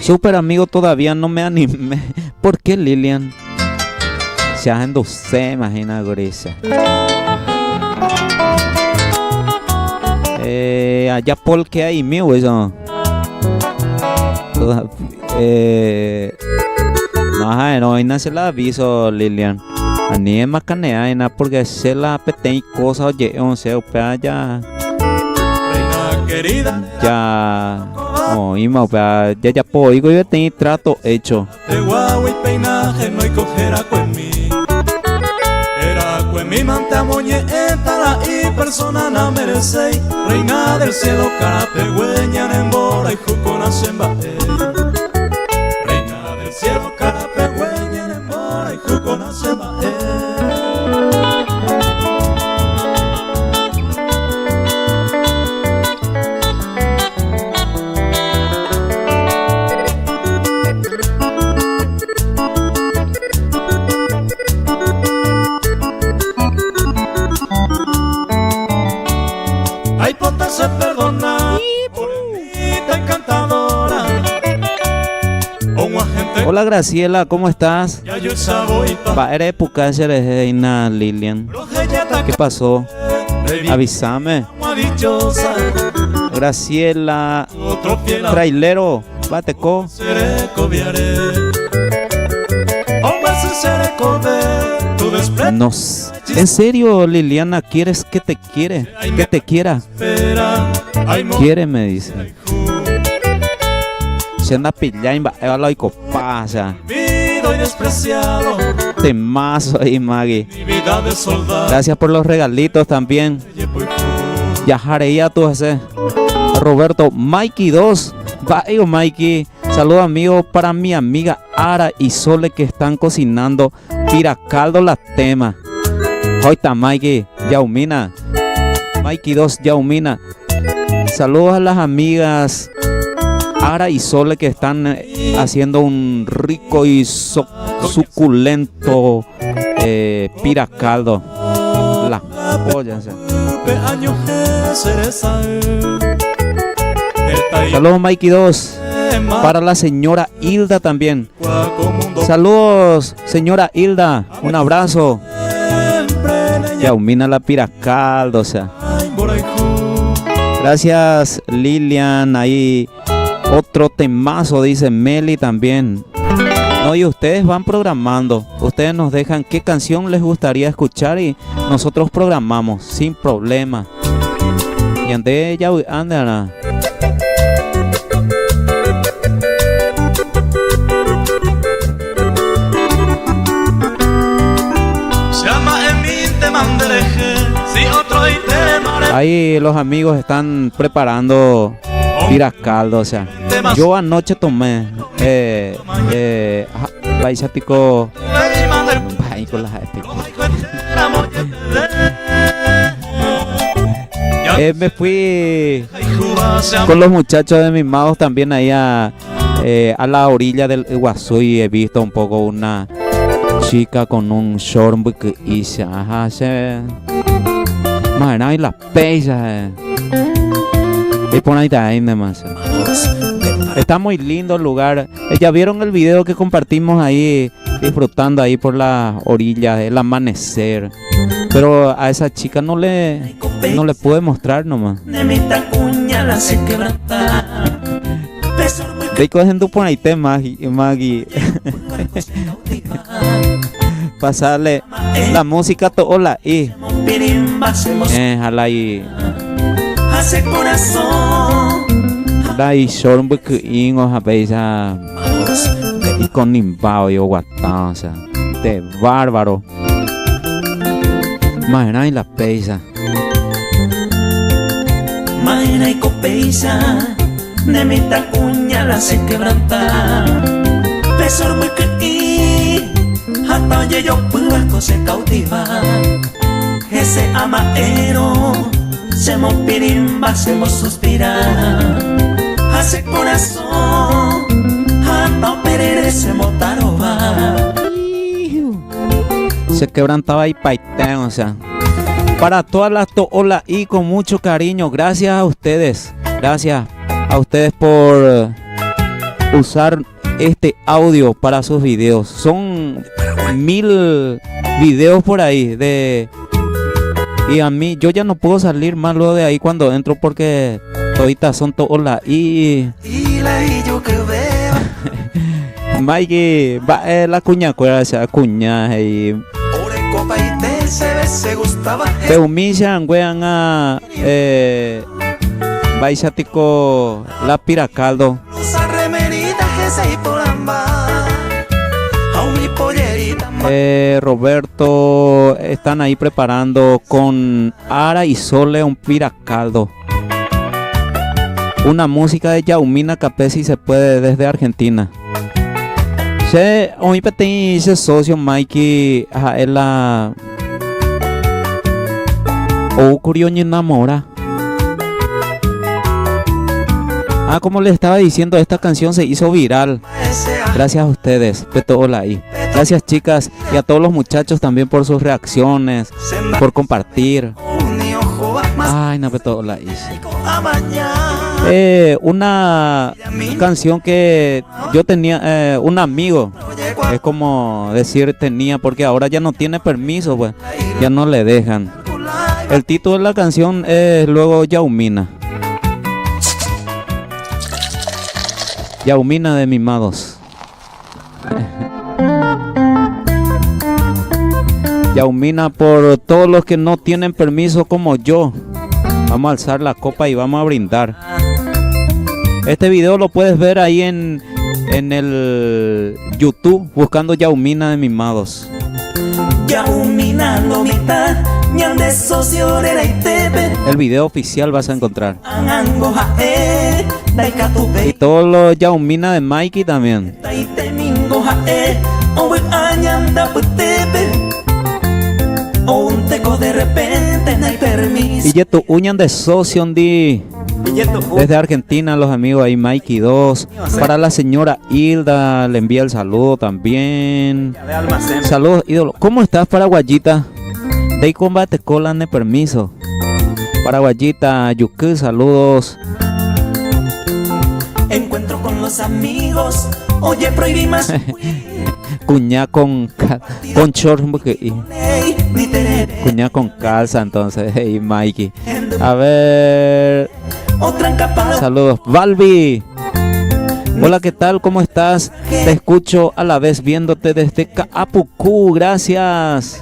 Super amigo, todavía no me animé. ¿Por qué, Lilian? Se hacen 12, imagina, Grecia. Allá por qué hay mío eso. No, hoy no se la aviso, Lilian. A ni es más canea, porque se la petén cosas, oye, ya. Ya. No, ima, ya puedo, digo, yo tengo trato hecho. Mi manta moñeta y persona na merecei. Reina del cielo, cara pegüeña en embora y jucona sembae. Reina del cielo, cara pegüeña en embora y jucona sembae. Se perdona, bonita encantadora. Hola Graciela, ¿cómo estás? Va, eres época de reina, Lilian. ¿Qué pasó? Avísame. Graciela, trailero, bateco. No, en serio, Liliana, ¿quieres que te quiere? Que te quiera. Quiere, me dice. Se anda pillando, y pasa. Temazo ahí, Maggie. Gracias por los regalitos también. Ya jareía tú ese. Roberto, Mikey 2. Vaya, Mikey. Saludos, amigos, para mi amiga Ara y Sole que están cocinando piracaldo la tema. Hoy está Mikey, Yaumina. Mikey 2, Yaumina. Saludos a las amigas Ara y Sole que están haciendo un rico y suculento piracaldo. La polla. Saludos, Mikey 2. Para la señora Hilda también. Saludos, señora Hilda. Un abrazo. Yaumina la piracaldo, o sea. Gracias, Lilian. Ahí otro temazo, dice Meli también. No, y ustedes van programando. Ustedes nos dejan qué canción les gustaría escuchar y nosotros programamos sin problema. Y ande ya anda. Ahí los amigos están preparando piracaldo, o sea. Yo anoche tomé me fui con los muchachos de mis magos también ahí a la orilla del Iguazú y he visto un poco una chica con un short y se hace más y la pesa y por ahí más. Está muy lindo el lugar. Ya vieron el video que compartimos ahí disfrutando ahí por la orilla del amanecer, pero a esa chica no le pude mostrar nomás. Estoy cogiendo por ahí Maggie. Pasarle la música toda y jala ahí. Hace corazón La y short que ingo japeisa y con nimbao y guatán, o sea, de bárbaro. Maena y la peisa. Maena y copeisa, de mi tacuña la se quebranta. Pesor muy que hasta oye yo puedo se cautiva. Ese amaero, hacemos pirimba, hacemos suspirar. Hace corazón, hasta perere se motaroba. Se quebrantaba y paitén, o sea. Para todas las hola y con mucho cariño, gracias a ustedes. Gracias a ustedes por usar este audio para sus videos. Son 1000 videos por ahí de... Y a mí, yo ya no puedo salir más luego de ahí cuando entro porque toditas son hola y... yo que veo. Mikey, va la cuña cuera, sea cuña y... Copa y te se gustaba. Te humillan, wean a... Baixatico la piracaldo. Roberto, están ahí preparando con Ara y Sole un piracaldo. Una música de Yaumina Capé si se puede desde Argentina. Hoy petí ese socio Mikey es la curioso enamora. Como les estaba diciendo, esta canción se hizo viral. Gracias a ustedes, Peto hola ahí. Gracias chicas y a todos los muchachos también por sus reacciones, por compartir. Ay, no, Peto hola ahí. Una canción que yo tenía, un amigo, es como decir tenía, porque ahora ya no tiene permiso, pues, ya no le dejan. El título de la canción es luego Yaumina. Yaumina de Mimados. Yaumina por todos los que no tienen permiso como yo. Vamos a alzar la copa y vamos a brindar. Este video lo puedes ver ahí en el YouTube buscando Yaumina de Mimados. Yaumina lomita, ñande socio era itebe. El video oficial vas a encontrar. Y todos los Yaumina de Mikey también. De repente no hay permiso. Y ya tu uñan de socio desde Argentina, los amigos ahí, Mikey 2. Para la señora Hilda, le envía el saludo también. Saludos, ídolo. ¿Cómo estás, paraguayita? De combate colan de permiso. Paraguayita, Yuku, saludos. Encuentro con los amigos. Oye, prohibí más. Cuñá con short. Cuñá con calza, entonces. Hey, Mikey. A ver. Saludos. Valvi. Hola, ¿qué tal? ¿Cómo estás? Te escucho a la vez viéndote desde Apucú. Gracias.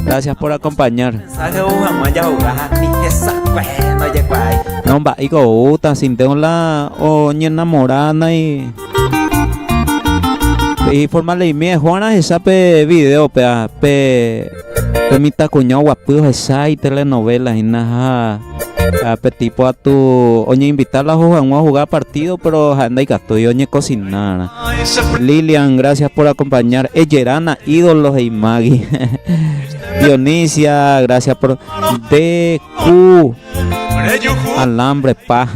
Gracias por acompañar. No, va, y go, sin tengo la oña enamorada y formarle y mi Juana esa video pe mi tacuño guapudo esa y telenovelas y nada tipo a tu oña invitarla a jugar partido pero anda y gasto y oña cocinar. Lilian, gracias por acompañar. Eyerana, ídolos de Imagi. Dionisia, gracias por DQ. Alambre, pa.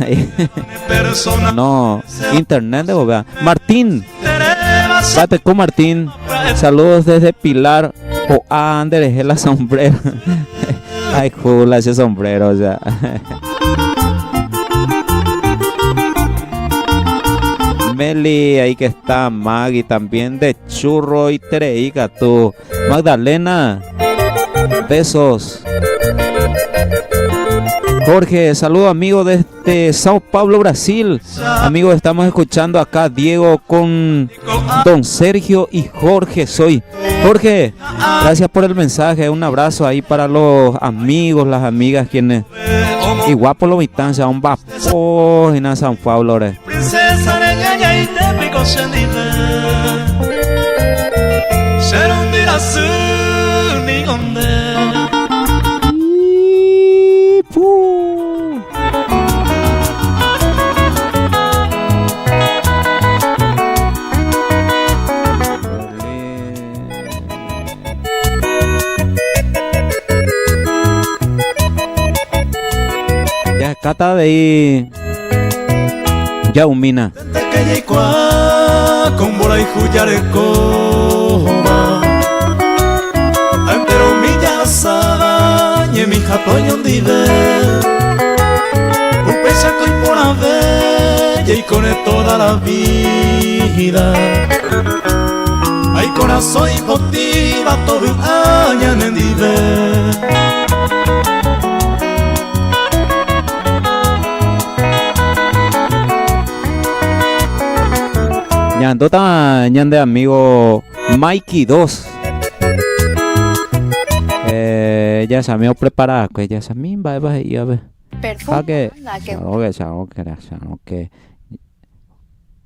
No, internet de bobea. Martín, bate con Martín. Saludos desde Pilar. O Anderes, la sombrero. Ay, jula ese sombrero, o sea. Meli, ahí que está Maggie también de Churro y Tereica, tú. Magdalena, besos. Jorge, saludo amigo desde Sao Paulo, Brasil. Amigos, estamos escuchando acá Diego con Don Sergio y Jorge Soy. Jorge, gracias por el mensaje. Un abrazo ahí para los amigos, las amigas, quienes igual por lo distancia, un vapor en Sao Paulo. Princesa de ñaña y te pico sendile. Ser un día ni donde. Ya cata de ahí. Ya umina. Con bola y juyare coba. Antero milla saba, y mi japón ondive. Un pesaco y por ave, y con toda la vida. Hay corazón y motiva todo año en endive. Ñandota ñande amigo Mikey 2. Ya se me prepara que ya se me va y a ver. Perfume. Que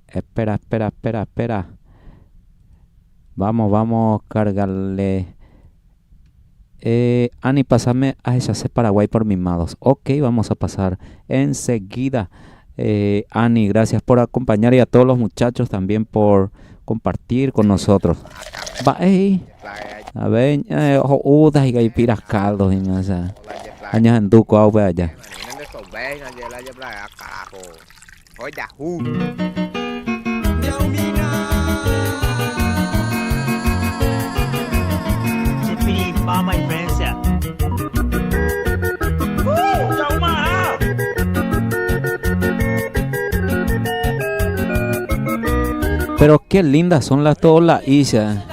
espera. Vamos a cargarle. Ani, pásame a ese Paraguay por mimados. Ok, vamos a pasar enseguida. Ani, gracias por acompañar y a todos los muchachos también por compartir con nosotros. Va, a ver, udas y gaipiras caldos en esa. Años en Duco, a ver allá. Mama influencia. Pero qué lindas son todas las islas.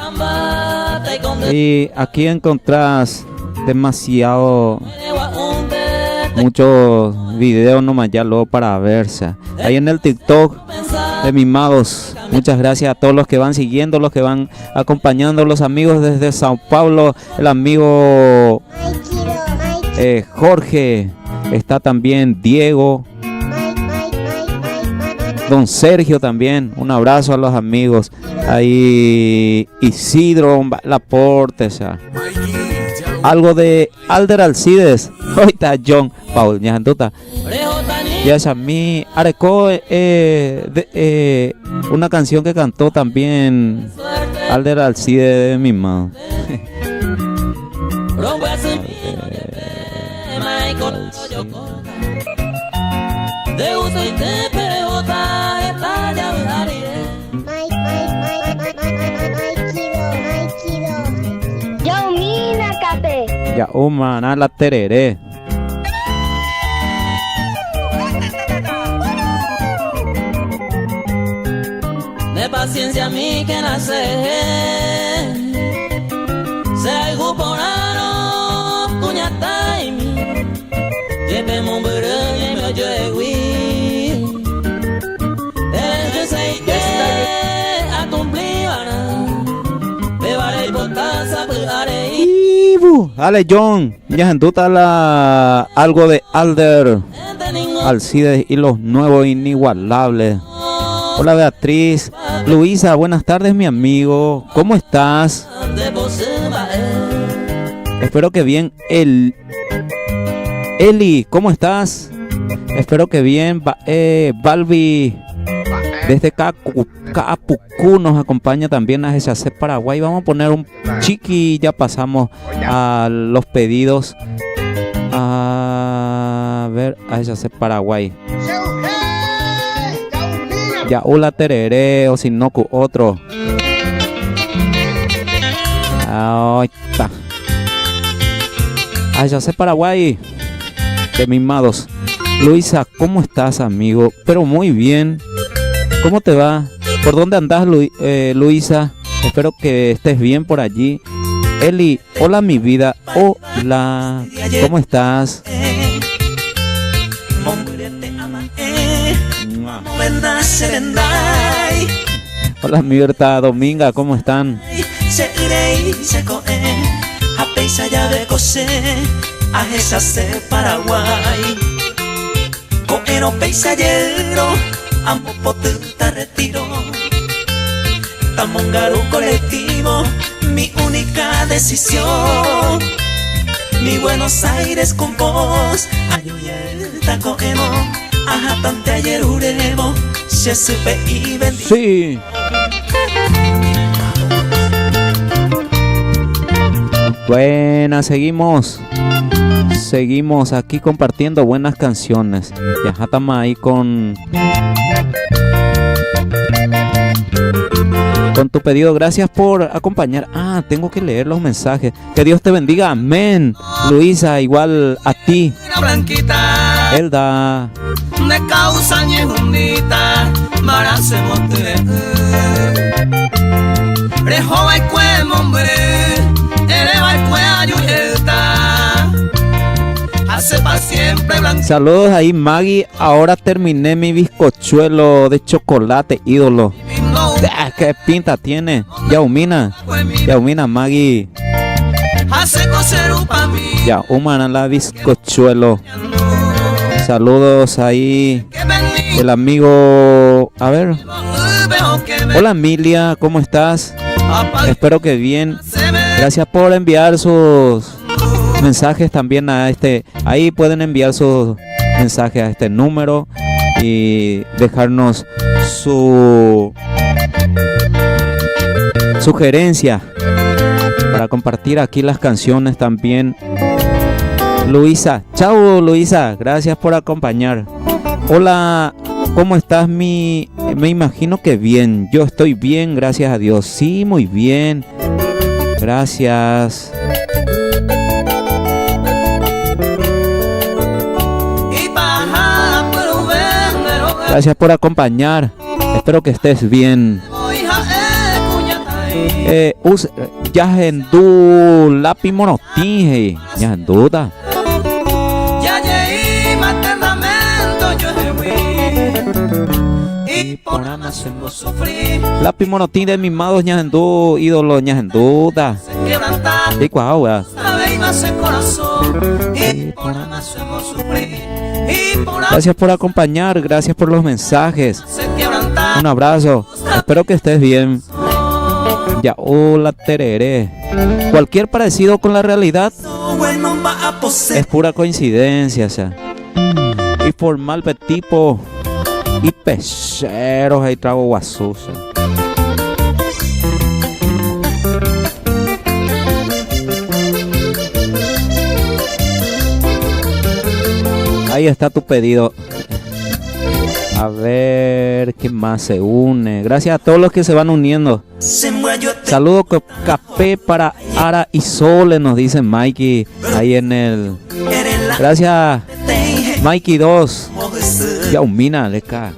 Y aquí encontrás muchos videos nomás ya luego para verse. Ahí en el TikTok de Mimados. Muchas gracias a todos los que van siguiendo, los que van acompañando, los amigos desde Sao Paulo, el amigo Jorge, está también Diego, Don Sergio también, un abrazo a los amigos, ahí Isidro, Laporte, o sea, algo de Alder Alcides, ahorita John Paul, Ñanduta. Ya es a mí, Areco, una canción que cantó también Alder Alcide de mi mano. Ya, humana la tereré. De paciencia a mí que nace se algo porano cuñata y mi lleve mon bere y me llegue el sei que a cumplir me vale botaza pare Ibu, ale John, ya enduta la algo de Alder Alcides y los nuevos inigualables. Hola Beatriz, Luisa, buenas tardes mi amigo, ¿cómo estás? Espero que bien. Eli, ¿cómo estás? Espero que bien. Balbi, desde Capucú nos acompaña también a GCC Paraguay. Vamos a poner un chiqui, ya pasamos a los pedidos. A ver, a GCC Paraguay. Ya hola tereré o sin no otro. Ahí está. Allá sé Paraguay de Mimados. Luisa, ¿cómo estás, amigo? Pero muy bien. ¿Cómo te va? ¿Por dónde andás, Luisa? Espero que estés bien por allí. Eli, hola mi vida. Hola, ¿cómo estás? Mirta. Hola Mirta, Dominga, ¿cómo están? Paraguay. Coero paisallero, amo potita retiro. Tamongaru colectivo, mi única decisión. Mi Buenos Aires con vos, ayuyelta coeno, ajatante ayer urebo, se supe y bendí. Sí. Buenas, seguimos aquí compartiendo buenas canciones. Ya estamos ahí con tu pedido. Gracias por acompañar. Tengo que leer los mensajes. Que Dios te bendiga. Amén. Luisa, igual a ti. Elda. De causa ñejundita, maracemote. Rejoa y cuemombre. Saludos ahí Maggie, ahora terminé mi bizcochuelo de chocolate, ídolo. ¿Qué pinta tiene? Yaumina Maggie. Yaumana la bizcochuelo. Saludos ahí el amigo, a ver. Hola Emilia, ¿cómo estás? Espero que bien. Gracias por enviar sus mensajes también a este. Ahí pueden enviar sus mensajes a este número y dejarnos su sugerencia para compartir aquí las canciones también. Luisa, chao Luisa, gracias por acompañar. Hola, ¿cómo estás? Me imagino que bien. Yo estoy bien, gracias a Dios. Sí, muy bien. Gracias. Gracias por acompañar. Espero que estés bien. Yahendu lápiz monotije. Yahenduda. Lápiz monotín de mimados ñahendú, ídolo ñahenduda. Y cuau. Gracias por acompañar, gracias por los mensajes. Un abrazo, espero que estés bien. Ya, hola tereré. Cualquier parecido con la realidad es pura coincidencia, o sea. Y formal tipo y peceros ahí trago guasusa. Ahí está tu pedido. A ver, ¿qué más se une? Gracias a todos los que se van uniendo. Saludos café para Ara y Sole, nos dice Mikey ahí en el. Gracias Mikey 2. Yaumina leca.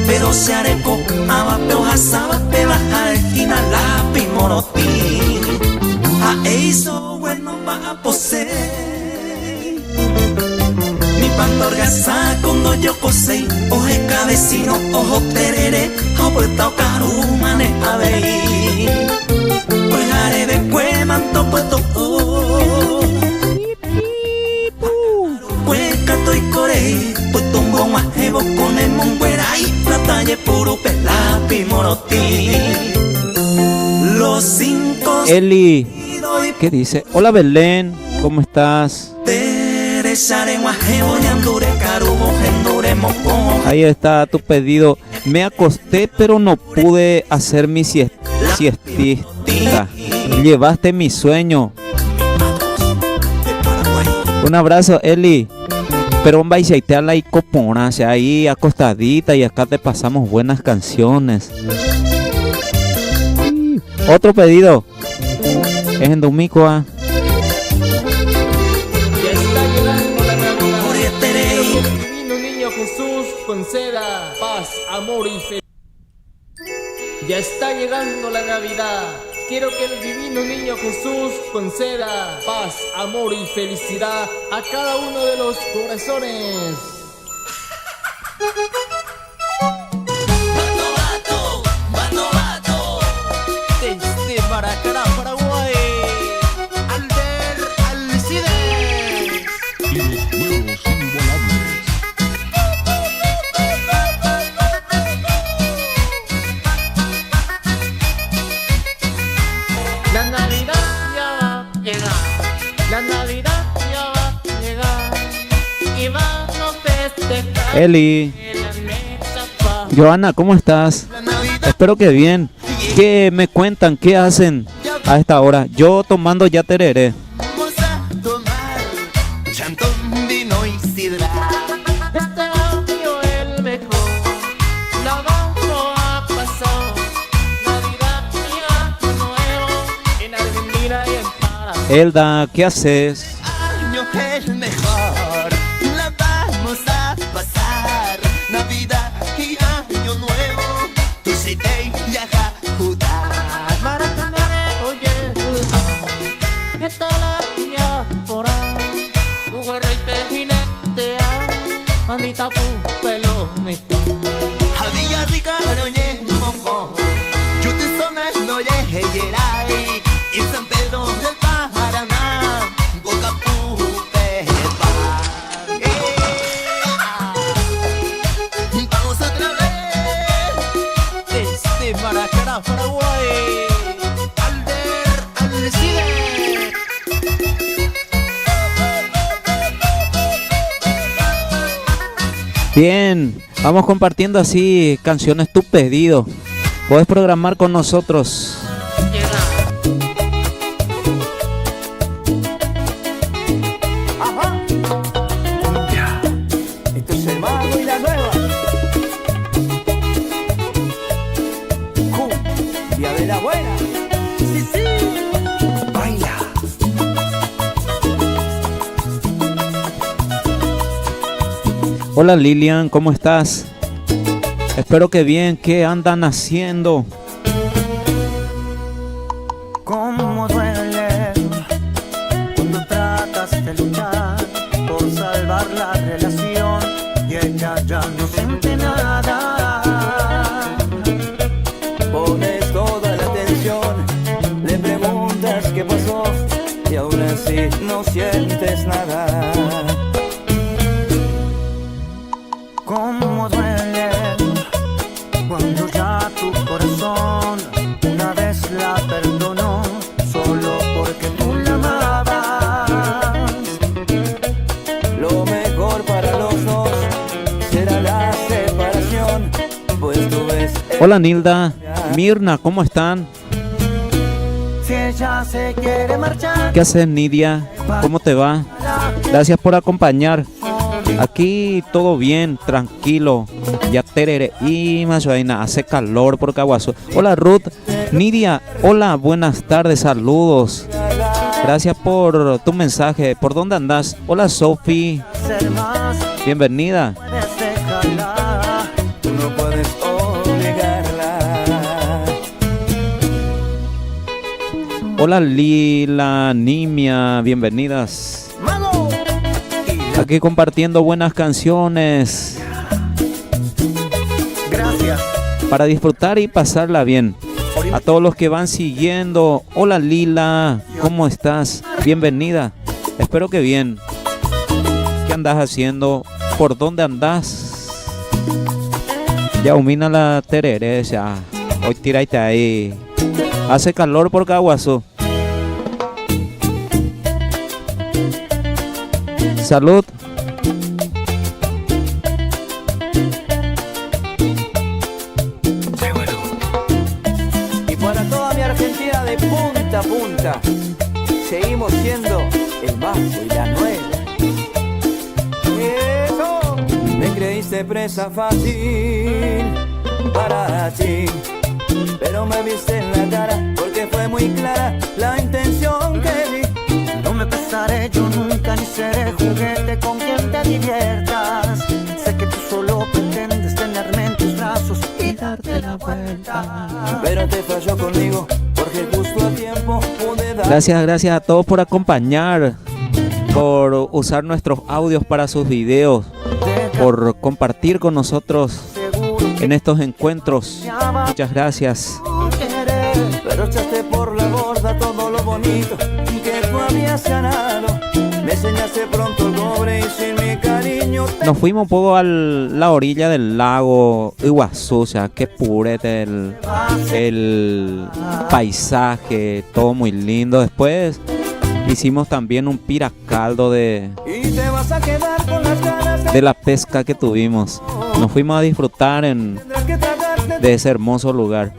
Pero se areco abapeo hasaba peba alquina lápiz morotín. A eso bueno va a poseer. Mi pandorgaza cuando yo cosei. Oje cabecino, ojo terere. Apuesta o carumane a ver. Pues arebe cuemanto puesto. Cueca estoy corei. Pues tumbo más evo con el mongueray. Platalle puro pelapi morotí. Los 5. Eli, ¿qué dice? Hola Belén, ¿cómo estás? Ahí está tu pedido. Me acosté pero no pude hacer mi siestita. Llevaste mi sueño. Un abrazo Eli. Pero un baixaite a la icopona, ahí acostadita y acá te pasamos buenas canciones. Otro pedido. Es en Domicoa. Ya está llegando la Navidad. Divino niño Jesús conceda paz, amor y fe. Ya está llegando la Navidad. quiero que el divino niño Jesús conceda paz, amor y felicidad a cada uno de los corazones. Desde Maracaná, Paraguay, Alder Alcides. Y los nuevos inigualables. La Navidad ya va a llegar, la Navidad ya va a llegar y vamos a festejar. Eli, En la mesa pa' Joana, ¿cómo estás? Espero que bien. ¿Qué me cuentan? ¿Qué hacen a esta hora? Yo tomando ya tereré. Vamos a tomar chantón, vino y sidra. este año el mejor, la vamos a pasar. Navidad y año nuevo en Argentina y en Paraguay. Elda, ¿qué haces? Año el mejor, la vamos a pasar. Navidad y año nuevo, tu sitei yaja judá. Maracaná, oye, esta la diáspora, tu guerra y pejinete, mamita pu pelo mito. Había rica noñe mongo, yo te sonas no yejerai. Y San Pedro del Paraná, Bocapu pepa. Vamos otra vez, Desde Maracaná, Paraguay, Alder Alcides. Bien, vamos compartiendo así canciones tu pedido. Puedes programar con nosotros. esto es el mago y la nueva. Cumbia de la buena. Sí, sí. Baila. Hola Lilian, ¿cómo estás? Espero que bien. ¿Qué andan haciendo? Cómo duele cuando tratas de luchar por salvar la relación y ella ya no siente nada. Pones toda la atención, le preguntas qué pasó y aún así no sientes nada. Cómo duele cuando ya tu corazón una vez la perdonó solo porque tú la amabas. Lo mejor para los dos será la separación, pues tú ves. Hola Nilda, Mirna, ¿cómo están? Si ella se quiere marchar, ¿Qué haces Nidia? ¿Cómo te va? Gracias por acompañar. Aquí todo bien, tranquilo. Ya terere y más vaina, hace calor por Caguazo. Hola Ruth, Nidia, hola, buenas tardes, saludos. Gracias por tu mensaje. ¿Por dónde andas? Hola Sofi, ser más, bienvenida. puedes dejarla, tú no puedes obligarla. Hola Lila, Nimia, bienvenidas. ¡Mago! Aquí compartiendo buenas canciones Gracias. para disfrutar y pasarla bien. A todos los que van siguiendo, hola Lila, ¿cómo estás? Bienvenida, espero que bien. ¿Qué andas haciendo? ¿Por dónde andas? Ya humina la terere, ya. Hoy tiraste ahí. Hace calor por Caguazo. Salud. Y para toda mi Argentina de punta a punta, seguimos siendo el mago y la nueva. Eso. Me creíste presa fácil para ti, pero me viste en la cara porque fue muy clara la intención que vi. No me pesaré yo nunca ni seré juguete con quien te diviertas. Sé que tú solo pretendes tenerme en tus brazos y darte la vuelta, pero te falló conmigo porque justo Gracias a todos por acompañar, por usar nuestros audios para sus videos, por compartir con nosotros en estos encuentros. Muchas gracias. Pero echaste por la borda todo lo bonito que tú habías ganado. Me enseñaste pronto el cobre y sin mi cariño Nos fuimos un poco a la orilla del lago Iguazú, o sea, qué purete el paisaje, todo muy lindo. Después hicimos también un piracaldo de la pesca que tuvimos. Nos fuimos a disfrutar de ese hermoso lugar.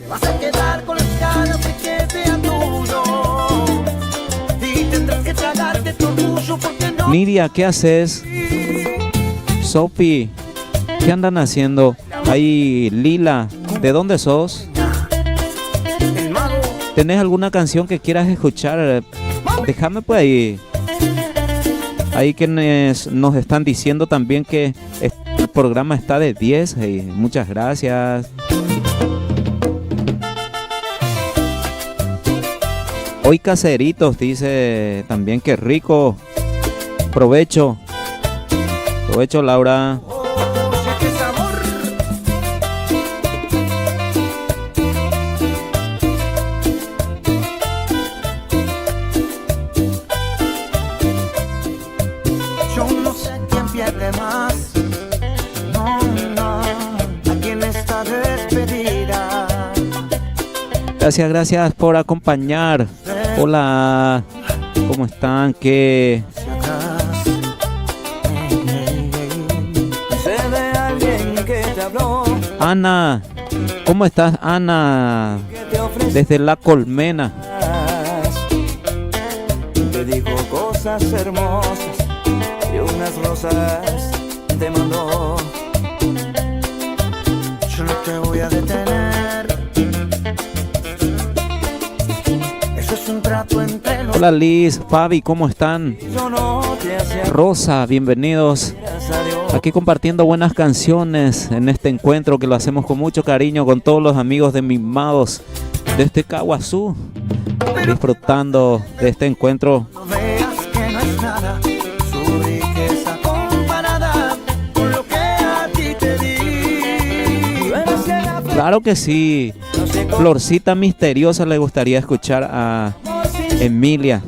vas a quedar con las ganas de que sea tuyo y tendrás que tragarte tu orgullo porque no. Nidia, ¿qué haces? Sophie, ¿qué andan haciendo? Ahí, Lila, ¿de dónde sos? ¿Tenés alguna canción que quieras escuchar? Déjame pues ahí. Hay quienes nos están diciendo también que el programa está de 10. Muchas gracias. Hoy caseritos, dice también, que rico. Provecho. Provecho, Laura. Yo no sé quién pierde más. No, no, aquí en esta despedida. Gracias por acompañar. Hola, ¿cómo están? ¿Qué? Sé de alguien que te habló. Ana, ¿cómo estás, Ana? Desde La Colmena. Te dijo cosas hermosas y unas rosas te mandó. Yo no te voy a detener. Eso es un trato entre los. Hola Liz, Fabi, ¿cómo están? Yo no te hacía. Rosa, bienvenidos. Aquí compartiendo buenas canciones en este encuentro que lo hacemos con mucho cariño con todos los amigos de Mimados desde Caguazú, disfrutando de este encuentro. No veas que no es nada, su riqueza comparada con lo que a ti te di. Claro que sí. Florcita Misteriosa le gustaría escuchar a Emilia.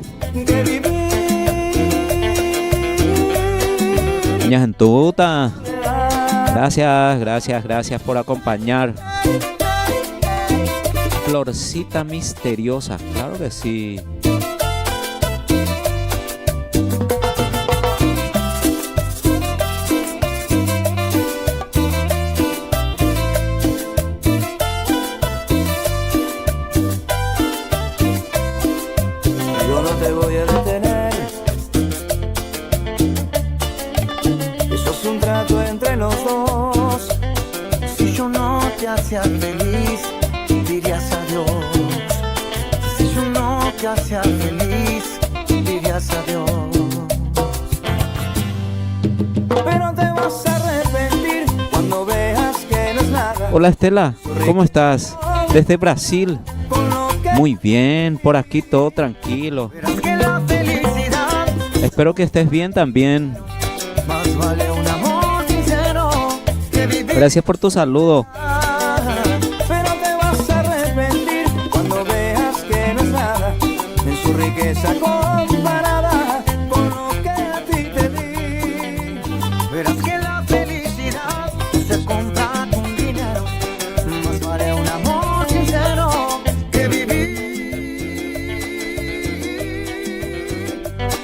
Niña Gentuta. Gracias por acompañar. Florcita Misteriosa, claro que sí. Yo no te voy a detener. Eso es un trato entre los dos. Si yo no te hacía feliz, dirías adiós. Si yo no te hacía feliz, dirías adiós. Pero te vas a arrepentir cuando veas que no es nada. Hola Estela, ¿cómo estás? Desde Brasil. Muy bien, por aquí todo tranquilo. Espero que estés bien también. Más vale un amor sincero que vivir. Gracias por tu saludo. Pero te vas a arrepentir cuando veas que no es nada en su riqueza comparada con lo que a ti te di. Verás que la felicidad se compra con dinero. Más vale un amor sincero que vivir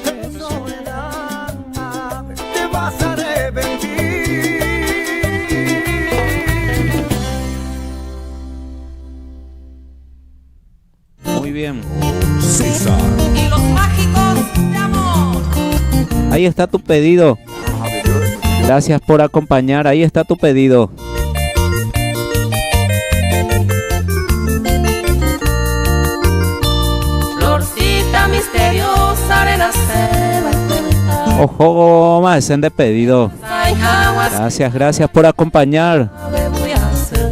en soledad. Te vas a arrepentir. Muy bien. César. Y los mágicos de amor. Ahí está tu pedido. Gracias por acompañar. Ahí está tu pedido. Florcita misteriosa, arena se Ojo, más de pedido. Gracias por acompañar. voy a hacer.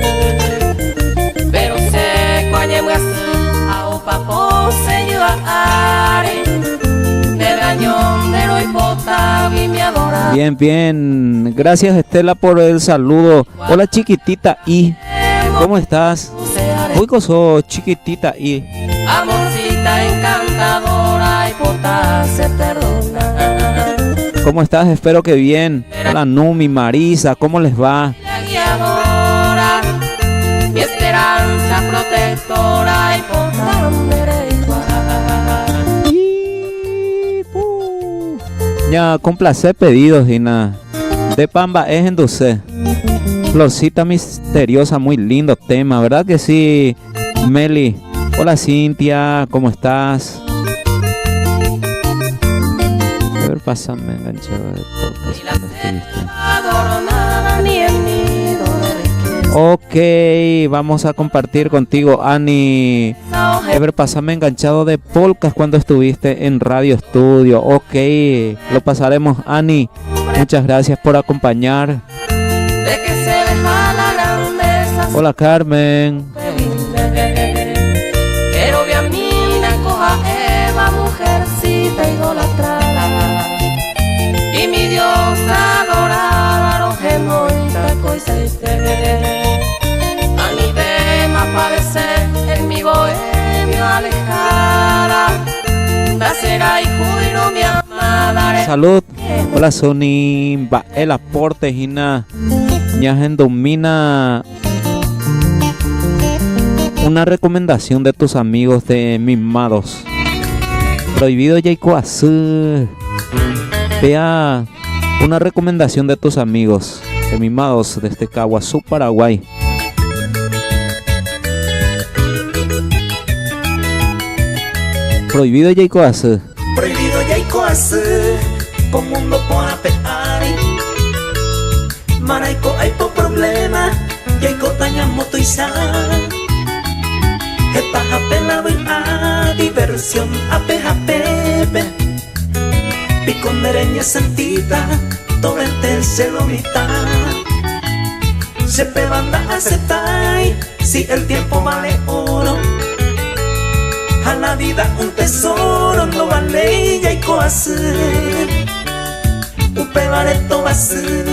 Pero sé cuál es Bien, bien. Gracias, Estela, por el saludo. Hola, chiquitita I. ¿Cómo estás? Muy gozo, chiquitita I. Amorcita encantadora y potas se perdona. ¿Cómo estás? Espero que bien. Hola, Numi, Marisa, ¿cómo les va? La guiadora, mi esperanza protectora y potas Ya, complacer pedidos, Gina. De Pamba es en Dulce. Florcita misteriosa, muy lindo tema, ¿verdad que sí, Meli? Hola, Cintia, ¿cómo estás? A ver, pásame, enganchado de podcast cuando estuviste. Ok, vamos a compartir contigo, Ani. Ever, pásame enganchado de podcast cuando estuviste en Radio Estudio. Ok, lo pasaremos, Ani. Muchas gracias por acompañar. Hola, Carmen. Pero vi a mina coja Eva, mujercita idolatrada. Y mi Dios adoraba los gemoitas coisa a mi dema padecer en mi bohemio alejada. Nacerá y juro mi amada. Salud. Hola, Sony. Va el aporte, Gina. Ñajen domina. Una recomendación de tus amigos de Mimados. Prohibido Yaikoazú. Vea una recomendación de tus amigos de Mimados desde Caguazú, Paraguay. Prohibido Yaikoazú. Prohibido Yaikoazú. Con mundo por apear. Maraico hay por problema. Yaiko taña moto y sal. Esta apela a diversión apeja pepe. Picondereña santita, todo el tercero mitad. Se banda aceptar si el tiempo vale oro. A la vida un tesoro no vale y hay coacer. Un pebareto va a ser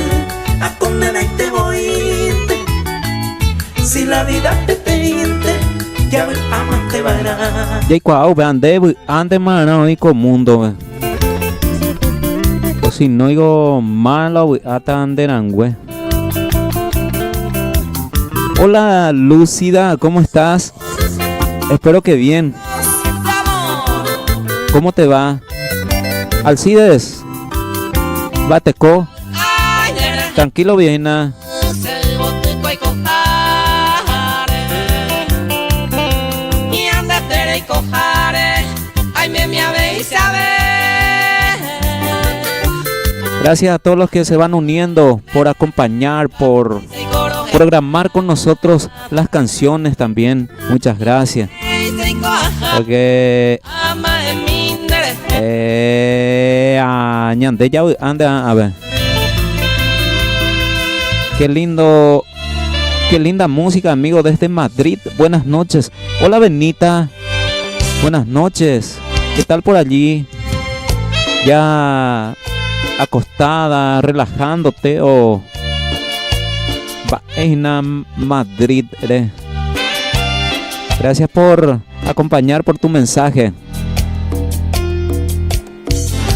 a condena y te voy. Si la vida te tente, ya voy amante vará. Y cuau vean de ande mano y con mundo. O si no digo malo ata anderangüe. Hola, Lúcida, ¿cómo estás? Espero que bien. ¿Cómo te va? Alcides, Bateco. Tranquilo, Viena. Gracias a todos los que se van uniendo por acompañar, por programar con nosotros las canciones también. Muchas gracias. Porque ya anda a ver. Qué lindo, qué linda música, amigo, desde Madrid. Buenas noches. Hola, Benita. Buenas noches. ¿Qué tal por allí? Ya acostada, relajándote o va en Madrid. Gracias por acompañar, por tu mensaje.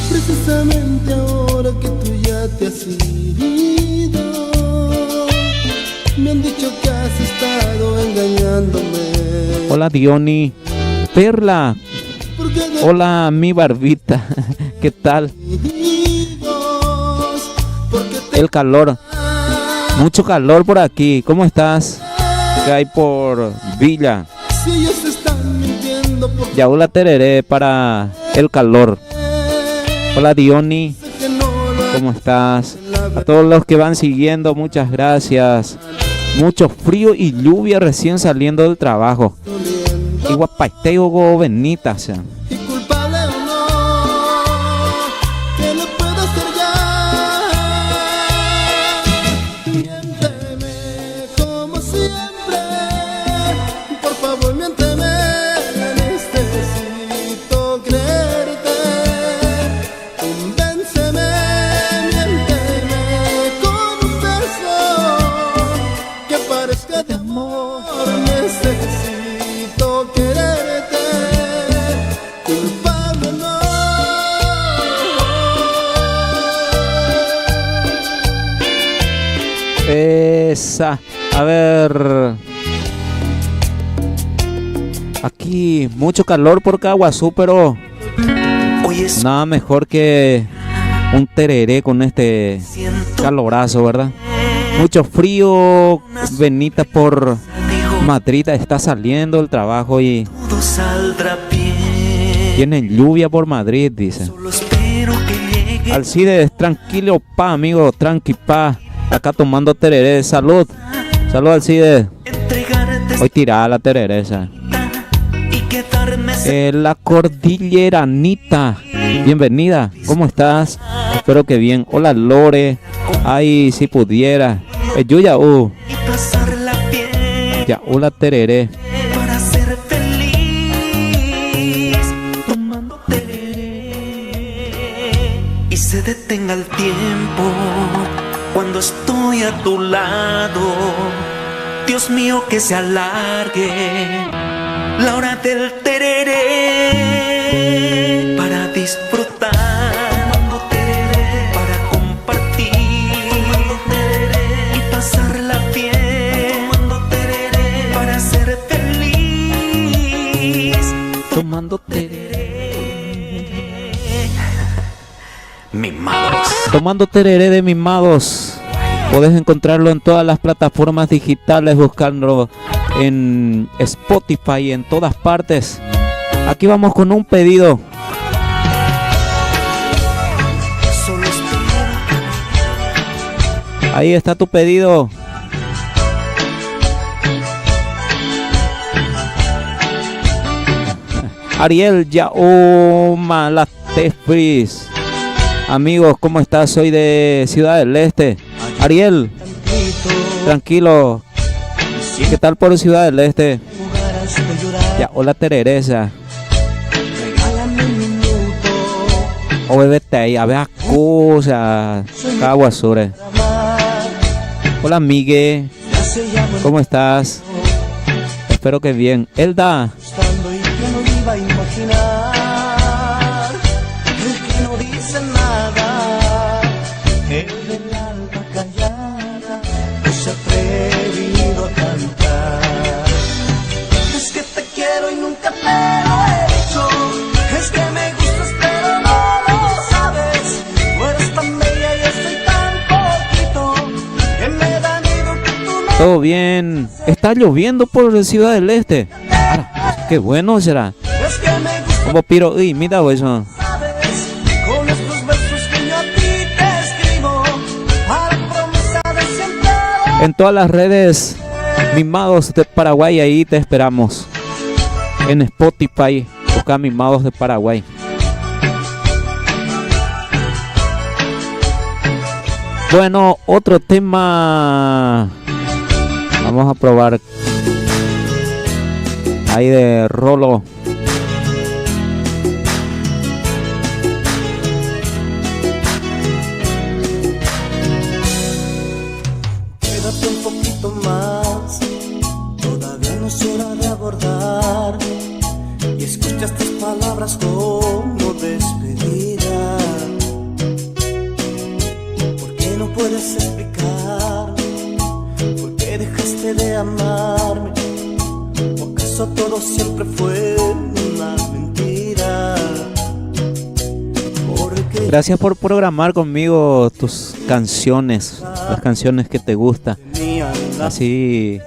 Precisamente ahora que tú ya te has ido, me han dicho que has estado engañándome. Hola, Diony. Perla. Hola, mi barbita. ¿Qué tal? El calor. Mucho calor por aquí. ¿Cómo estás? ¿Qué hay por Villa? Ya la tereré para el calor. Hola, Diony. ¿Cómo estás? A todos los que van siguiendo, muchas gracias. Mucho frío y lluvia recién saliendo del trabajo. Y guapaiteo go Benita, o sea. Esa. A ver. Aquí mucho calor por Caguazú, pero nada mejor que un tereré con este calorazo, ¿verdad? Mucho frío. Benita por Madrid está saliendo el trabajo y tienen lluvia por Madrid, dice. Alcides, tranquilo, pa, amigo, tranqui, pa. Acá tomando tereré. Salud. Salud, Alcides. Hoy tirada la tereré esa. La Cordilleranita, bienvenida, ¿cómo estás? Espero que bien. Hola Lore, ay si pudiera. Yo ya la tereré. Para ser feliz, tomando tereré y se detenga el tiempo cuando estoy a tu lado. Dios mío, que se alargue la hora del tereré para disfrutar, para compartir y pasarla bien, para ser feliz, tomando tereré. Mimados. Tomando tereré de Mimados. Podés encontrarlo en todas las plataformas digitales, buscando en Spotify y en todas partes. Aquí vamos con un pedido. Ahí está tu pedido. Ariel Yaoma Latefris. Amigos, ¿cómo estás? Soy de Ciudad del Este. Ariel, tranquilo. ¿Qué tal por Ciudad del Este? Ya, hola Tereresa. O bebete ahí, a ver cosas. Caguazure. Hola Migue. ¿Cómo estás? Espero que bien. Elda. Atrevido a cantar. Es que te quiero y nunca te lo he dicho. Es que me gustas pero no lo sabes. Tú eres tan bella y estoy tan poquito que me da miedo que tú no. Todo bien. Está lloviendo por Ciudad del Este. Ah, qué bueno será. Es que me gusta. Como piro, uy, mira eso. Con estos versos que yo a ti te escribo, a la promesa de siempre. En todas las redes, Mimados de Paraguay, ahí te esperamos. En Spotify, busca Mimados de Paraguay. Bueno, otro tema. Vamos a probar. Ahí de Rolo. Quédate un poquito más, todavía no es hora de abordar. Y escucha estas palabras como despedida. ¿Por qué no puedes explicar por qué dejaste de amarme? ¿O acaso todo siempre fue una mentira? Gracias por programar conmigo tus canciones, las canciones que te gustan. Así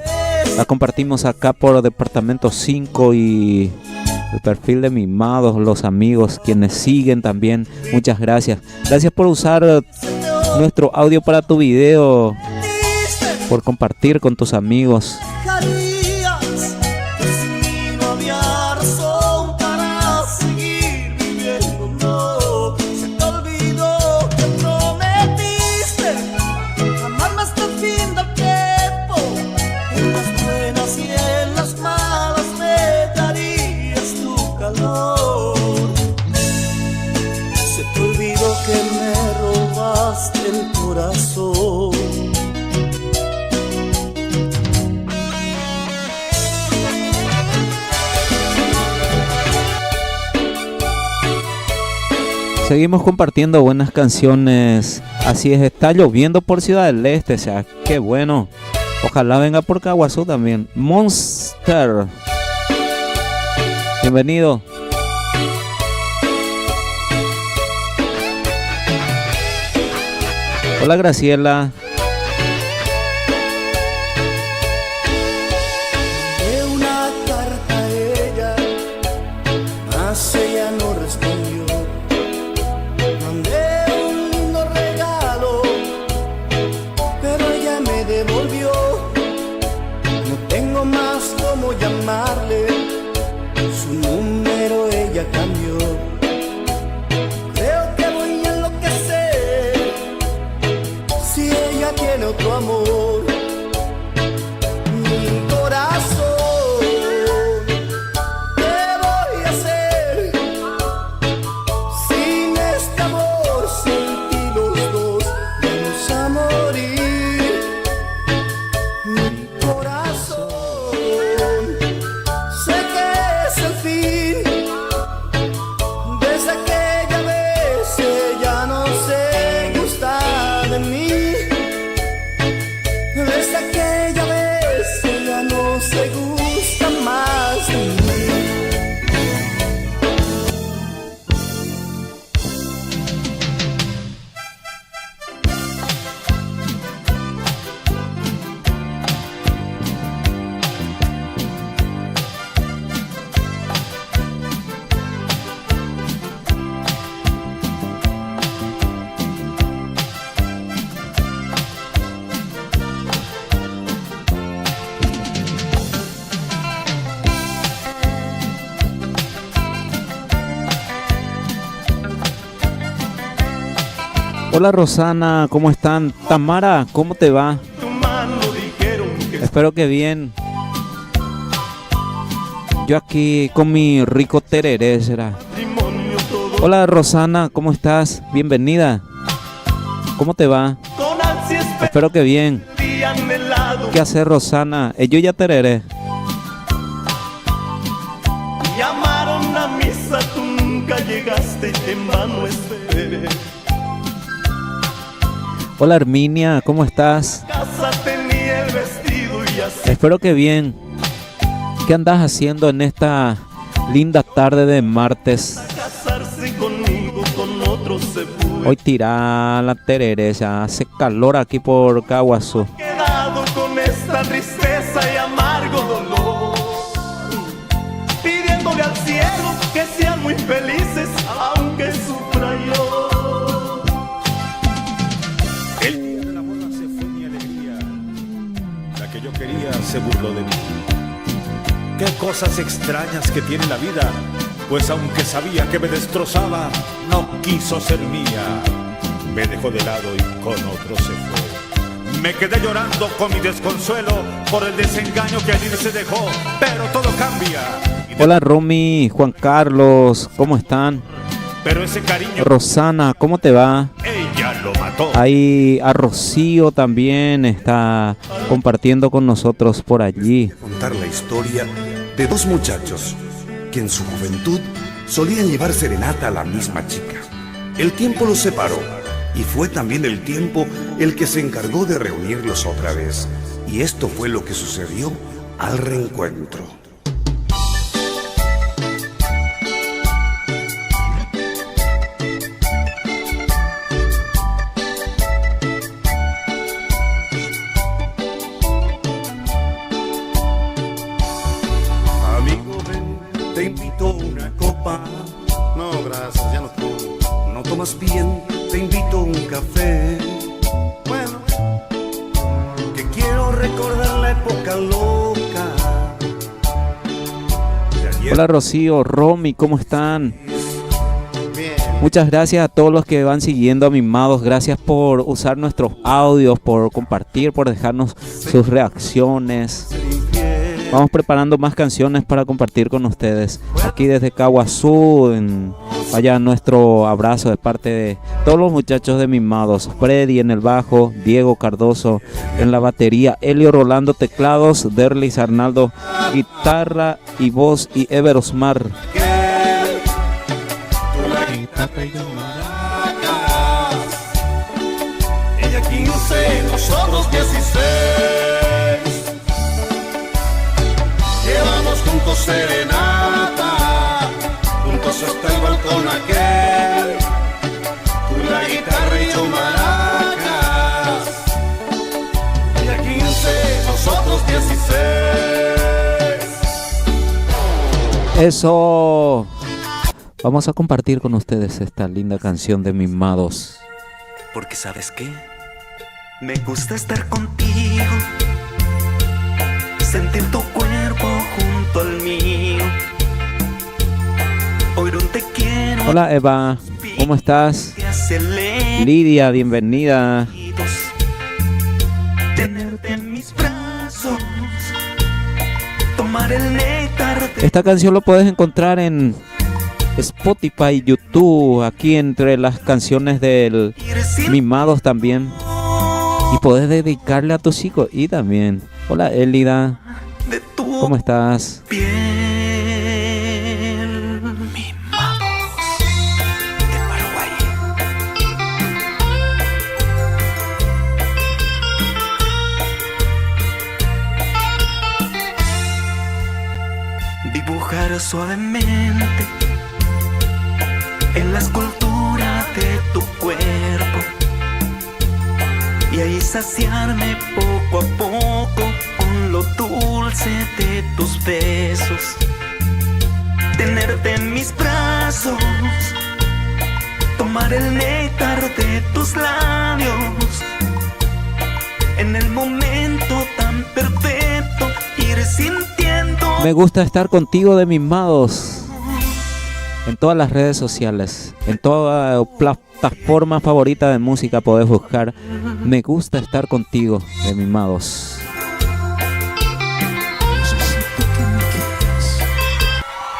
la compartimos acá por Departamento 5 y el perfil de Mimados, los amigos, quienes siguen también. Muchas gracias. Gracias por usar nuestro audio para tu video, por compartir con tus amigos. El corazón. Seguimos compartiendo buenas canciones Así es, está lloviendo por Ciudad del Este, o sea, qué bueno. Ojalá venga por Caguazú también. Monster. Bienvenido. Hola Graciela. Mandé una carta a ella, mas ella no respondió. Mandé un lindo regalo, pero ella me devolvió. No tengo más cómo llamarle, su número ella cambió. Creo que voy a enloquecer si ella tiene otro amor. Mi corazón, ¿qué voy a hacer sin este amor? Sin ti los dos vamos a morir. Mi corazón, sé que es el fin. Desde aquella vez ella no se gusta de mí. Desde aquella vez ella no se gusta más de mí. Hola Rosana, ¿cómo están? Tamara, ¿cómo te va? Espero que bien. Yo aquí con mi rico tereré, será. Hola Rosana, ¿cómo estás? Bienvenida. ¿Cómo te va? Espero que bien. ¿Qué hace Rosana? Yo ya tereré. Llamaron a misa, tú nunca llegaste y en vano esperé. Hola Herminia, ¿cómo estás? Casa tenía el vestido y así. Espero que bien. ¿Qué andas haciendo en esta linda tarde de martes? Casarse conmigo, con otro se fue. Hoy tira la tereré, ya hace calor aquí por Caguazú. Quedado con esta tristeza y amargo dolor, pidiéndole al cielo que sean muy felices, aunque sufra yo. El día de la boda se fue mi alegría, la que yo quería se burló de mí. Qué cosas extrañas que tiene la vida, pues aunque sabía que me destrozaba, no quiso ser mía. Me dejó de lado y con otro se fue. Me quedé llorando con mi desconsuelo por el desengaño que allí se dejó, pero todo cambia. Hola Romy, Juan Carlos, ¿cómo están? Pero ese cariño... Rosana, ¿cómo te va? Ella lo mató. Ahí a Rocío también está compartiendo con nosotros por allí. Contar la historia de dos muchachos que en su juventud solían llevar serenata a la misma chica. El tiempo los separó y fue también el tiempo el que se encargó de reunirlos otra vez. Y esto fue lo que sucedió al reencuentro. Amigo, ven, te invito a una copa. No, gracias, ya no tomo. No tomas bien, te invito a un café. Bueno, Que quiero recordar la época loca de ayer. Hola Rocío, Romy, ¿cómo están? bien. Muchas gracias a todos los que van siguiendo a Mimados. Gracias por usar nuestros audios, por compartir, por dejarnos sus reacciones. Vamos preparando más canciones para compartir con ustedes. Aquí desde Caguazú, vaya nuestro abrazo de parte de todos los muchachos de Mimados. Freddy en el bajo, Diego Cardoso en la batería, Elio Rolando teclados, Derlis Arnaldo guitarra y voz y Ever Osmar. 15, nosotros 16. Llevamos juntos serenata, juntos hasta el balcón aquel. Tú la guitarra y yo maracas. Día 15, nosotros 16. Eso. Vamos a compartir con ustedes esta linda canción de Mimados. Porque ¿sabes qué? Me gusta estar contigo, sentir tu cuerpo junto al mío. Oír un te quiero. Hola Eva, ¿cómo estás? Lidia, bienvenida. Tenerte en mis brazos, tomar el néctar de... Esta canción lo puedes encontrar en Spotify, YouTube, aquí entre las canciones del Mimados también. Y podés dedicarle a tus hijos. Y también, hola Elida, ¿cómo estás? Dibujar suavemente en la escultura de tu cuerpo y ahí saciarme poco a poco con lo dulce de tus besos. Tenerte en mis brazos, tomar el néctar de tus labios, en el momento tan perfecto ir sintiendo. Me gusta estar contigo de Mimados. En todas las redes sociales, en toda plataforma favorita de música podés buscar Me gusta estar contigo de Mimados. Necesito que me quieras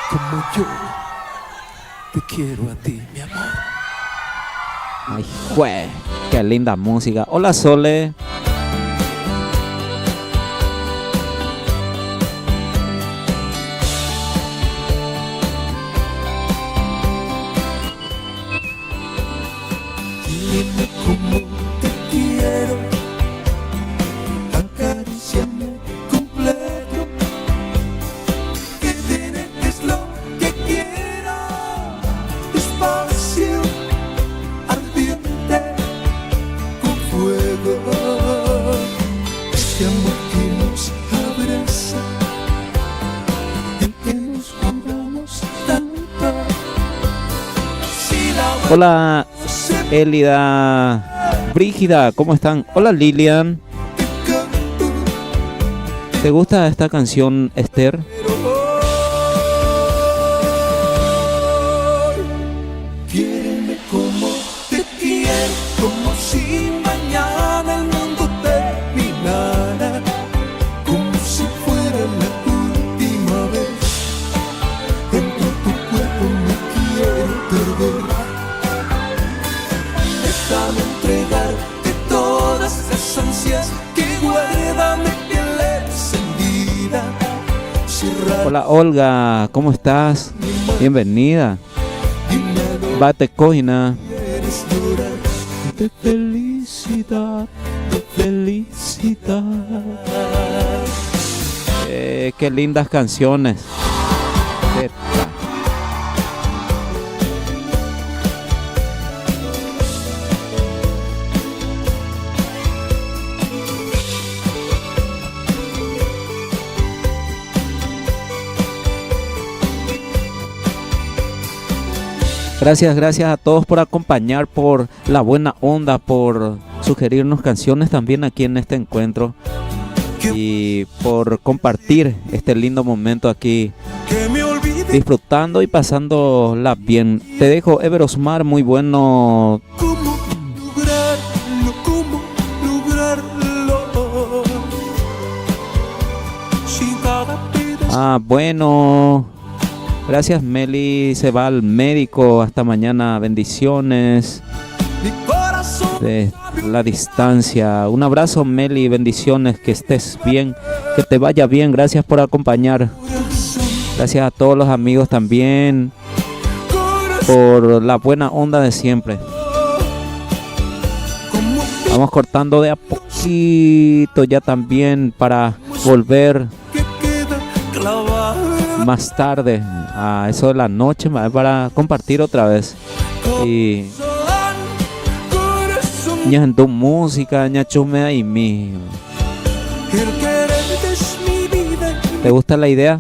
como yo te quiero a ti, mi amor. Ay, jue, qué linda música. Hola Sole. Dime cómo te quiero, acaríciame completo, que diré que es lo que quiero, despacio, ardiente, con fuego, ese amor que nos abraza, en que nos juramos tanto. Si la Hola Elida, Brígida, ¿cómo están? Hola Lilian. ¿Te gusta esta canción, Esther? Quiéreme como te quiero, como si mañana el mundo terminara, como si fuera la última vez. Dentro de tu cuerpo me quiero perder. Déjame entregarte todas las ansias que guarda mi piel encendida. Hola Olga, ¿cómo estás? Bienvenida. Bate Coina. De felicidad, de felicidad. Qué lindas canciones. Gracias a todos por acompañar, por la buena onda, por sugerirnos canciones también aquí en este encuentro y por compartir este lindo momento aquí, disfrutando y pasándola bien. Te dejo, Ever Osmar, muy bueno. ¿Cómo lograrlo? Si nada pides. Bueno. Gracias Meli, se va al médico, hasta mañana, bendiciones de la distancia. Un abrazo Meli, bendiciones, que estés bien, que te vaya bien, gracias por acompañar. Gracias a todos los amigos también por la buena onda de siempre. Vamos cortando de a poquito ya también para volver más tarde, a eso de la noche, para compartir otra vez. Y ñando música, ñachume y mi. ¿Te gusta la idea?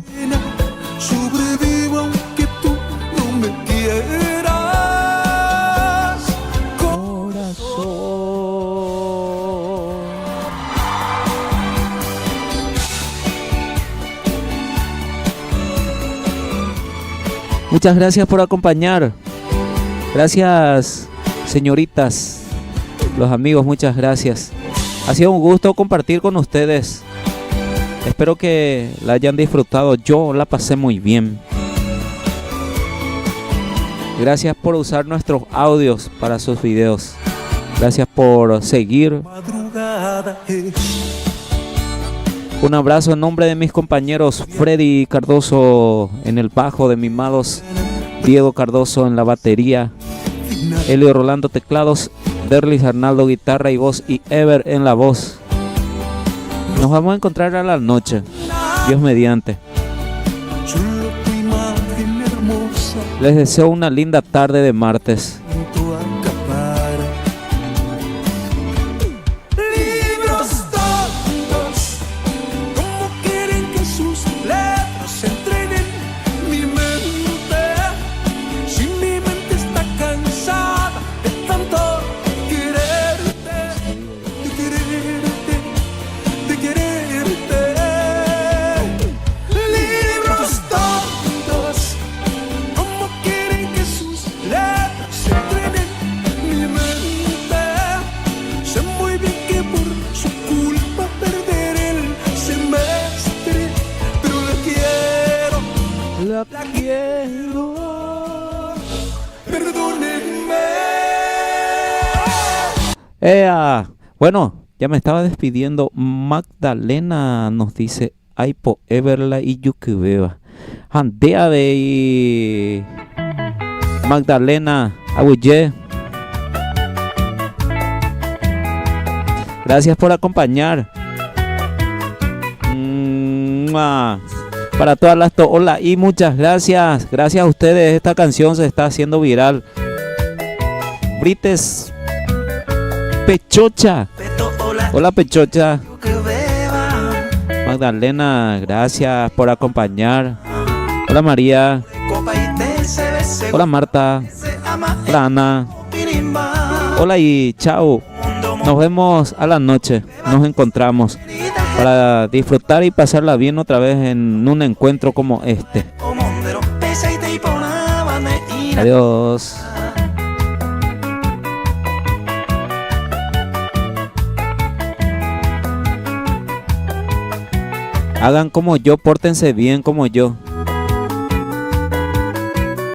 Sobrevivo aunque tú no me quieras, corazón. Muchas gracias por acompañar. Gracias, señoritas, los amigos, muchas gracias. Ha sido un gusto compartir con ustedes. Espero que la hayan disfrutado. Yo la pasé muy bien. Gracias por usar nuestros audios para sus videos. Gracias por seguir. Un abrazo en nombre de mis compañeros Freddy Cardoso en el bajo de Mimados, Diego Cardoso en la batería, Elio Rolando teclados, Derlis Arnaldo guitarra y voz y Ever en la voz. Nos vamos a encontrar a la noche, Dios mediante. Les deseo una linda tarde de martes. La quiero, perdónenme. Bueno, ya me estaba despidiendo. Magdalena nos dice Aipo Everla y Yukibeba. Handea de Magdalena Abuye. Gracias por acompañar. Para todas las hola y muchas gracias. Gracias a ustedes. Esta canción se está haciendo viral. Brites Pechocha. Hola Pechocha. Magdalena, gracias por acompañar. Hola María. Hola Marta. Hola Ana. Hola y chao. Nos vemos a la noche. Nos encontramos para disfrutar y pasarla bien otra vez en un encuentro como este. Adiós. Hagan como yo, pórtense bien como yo.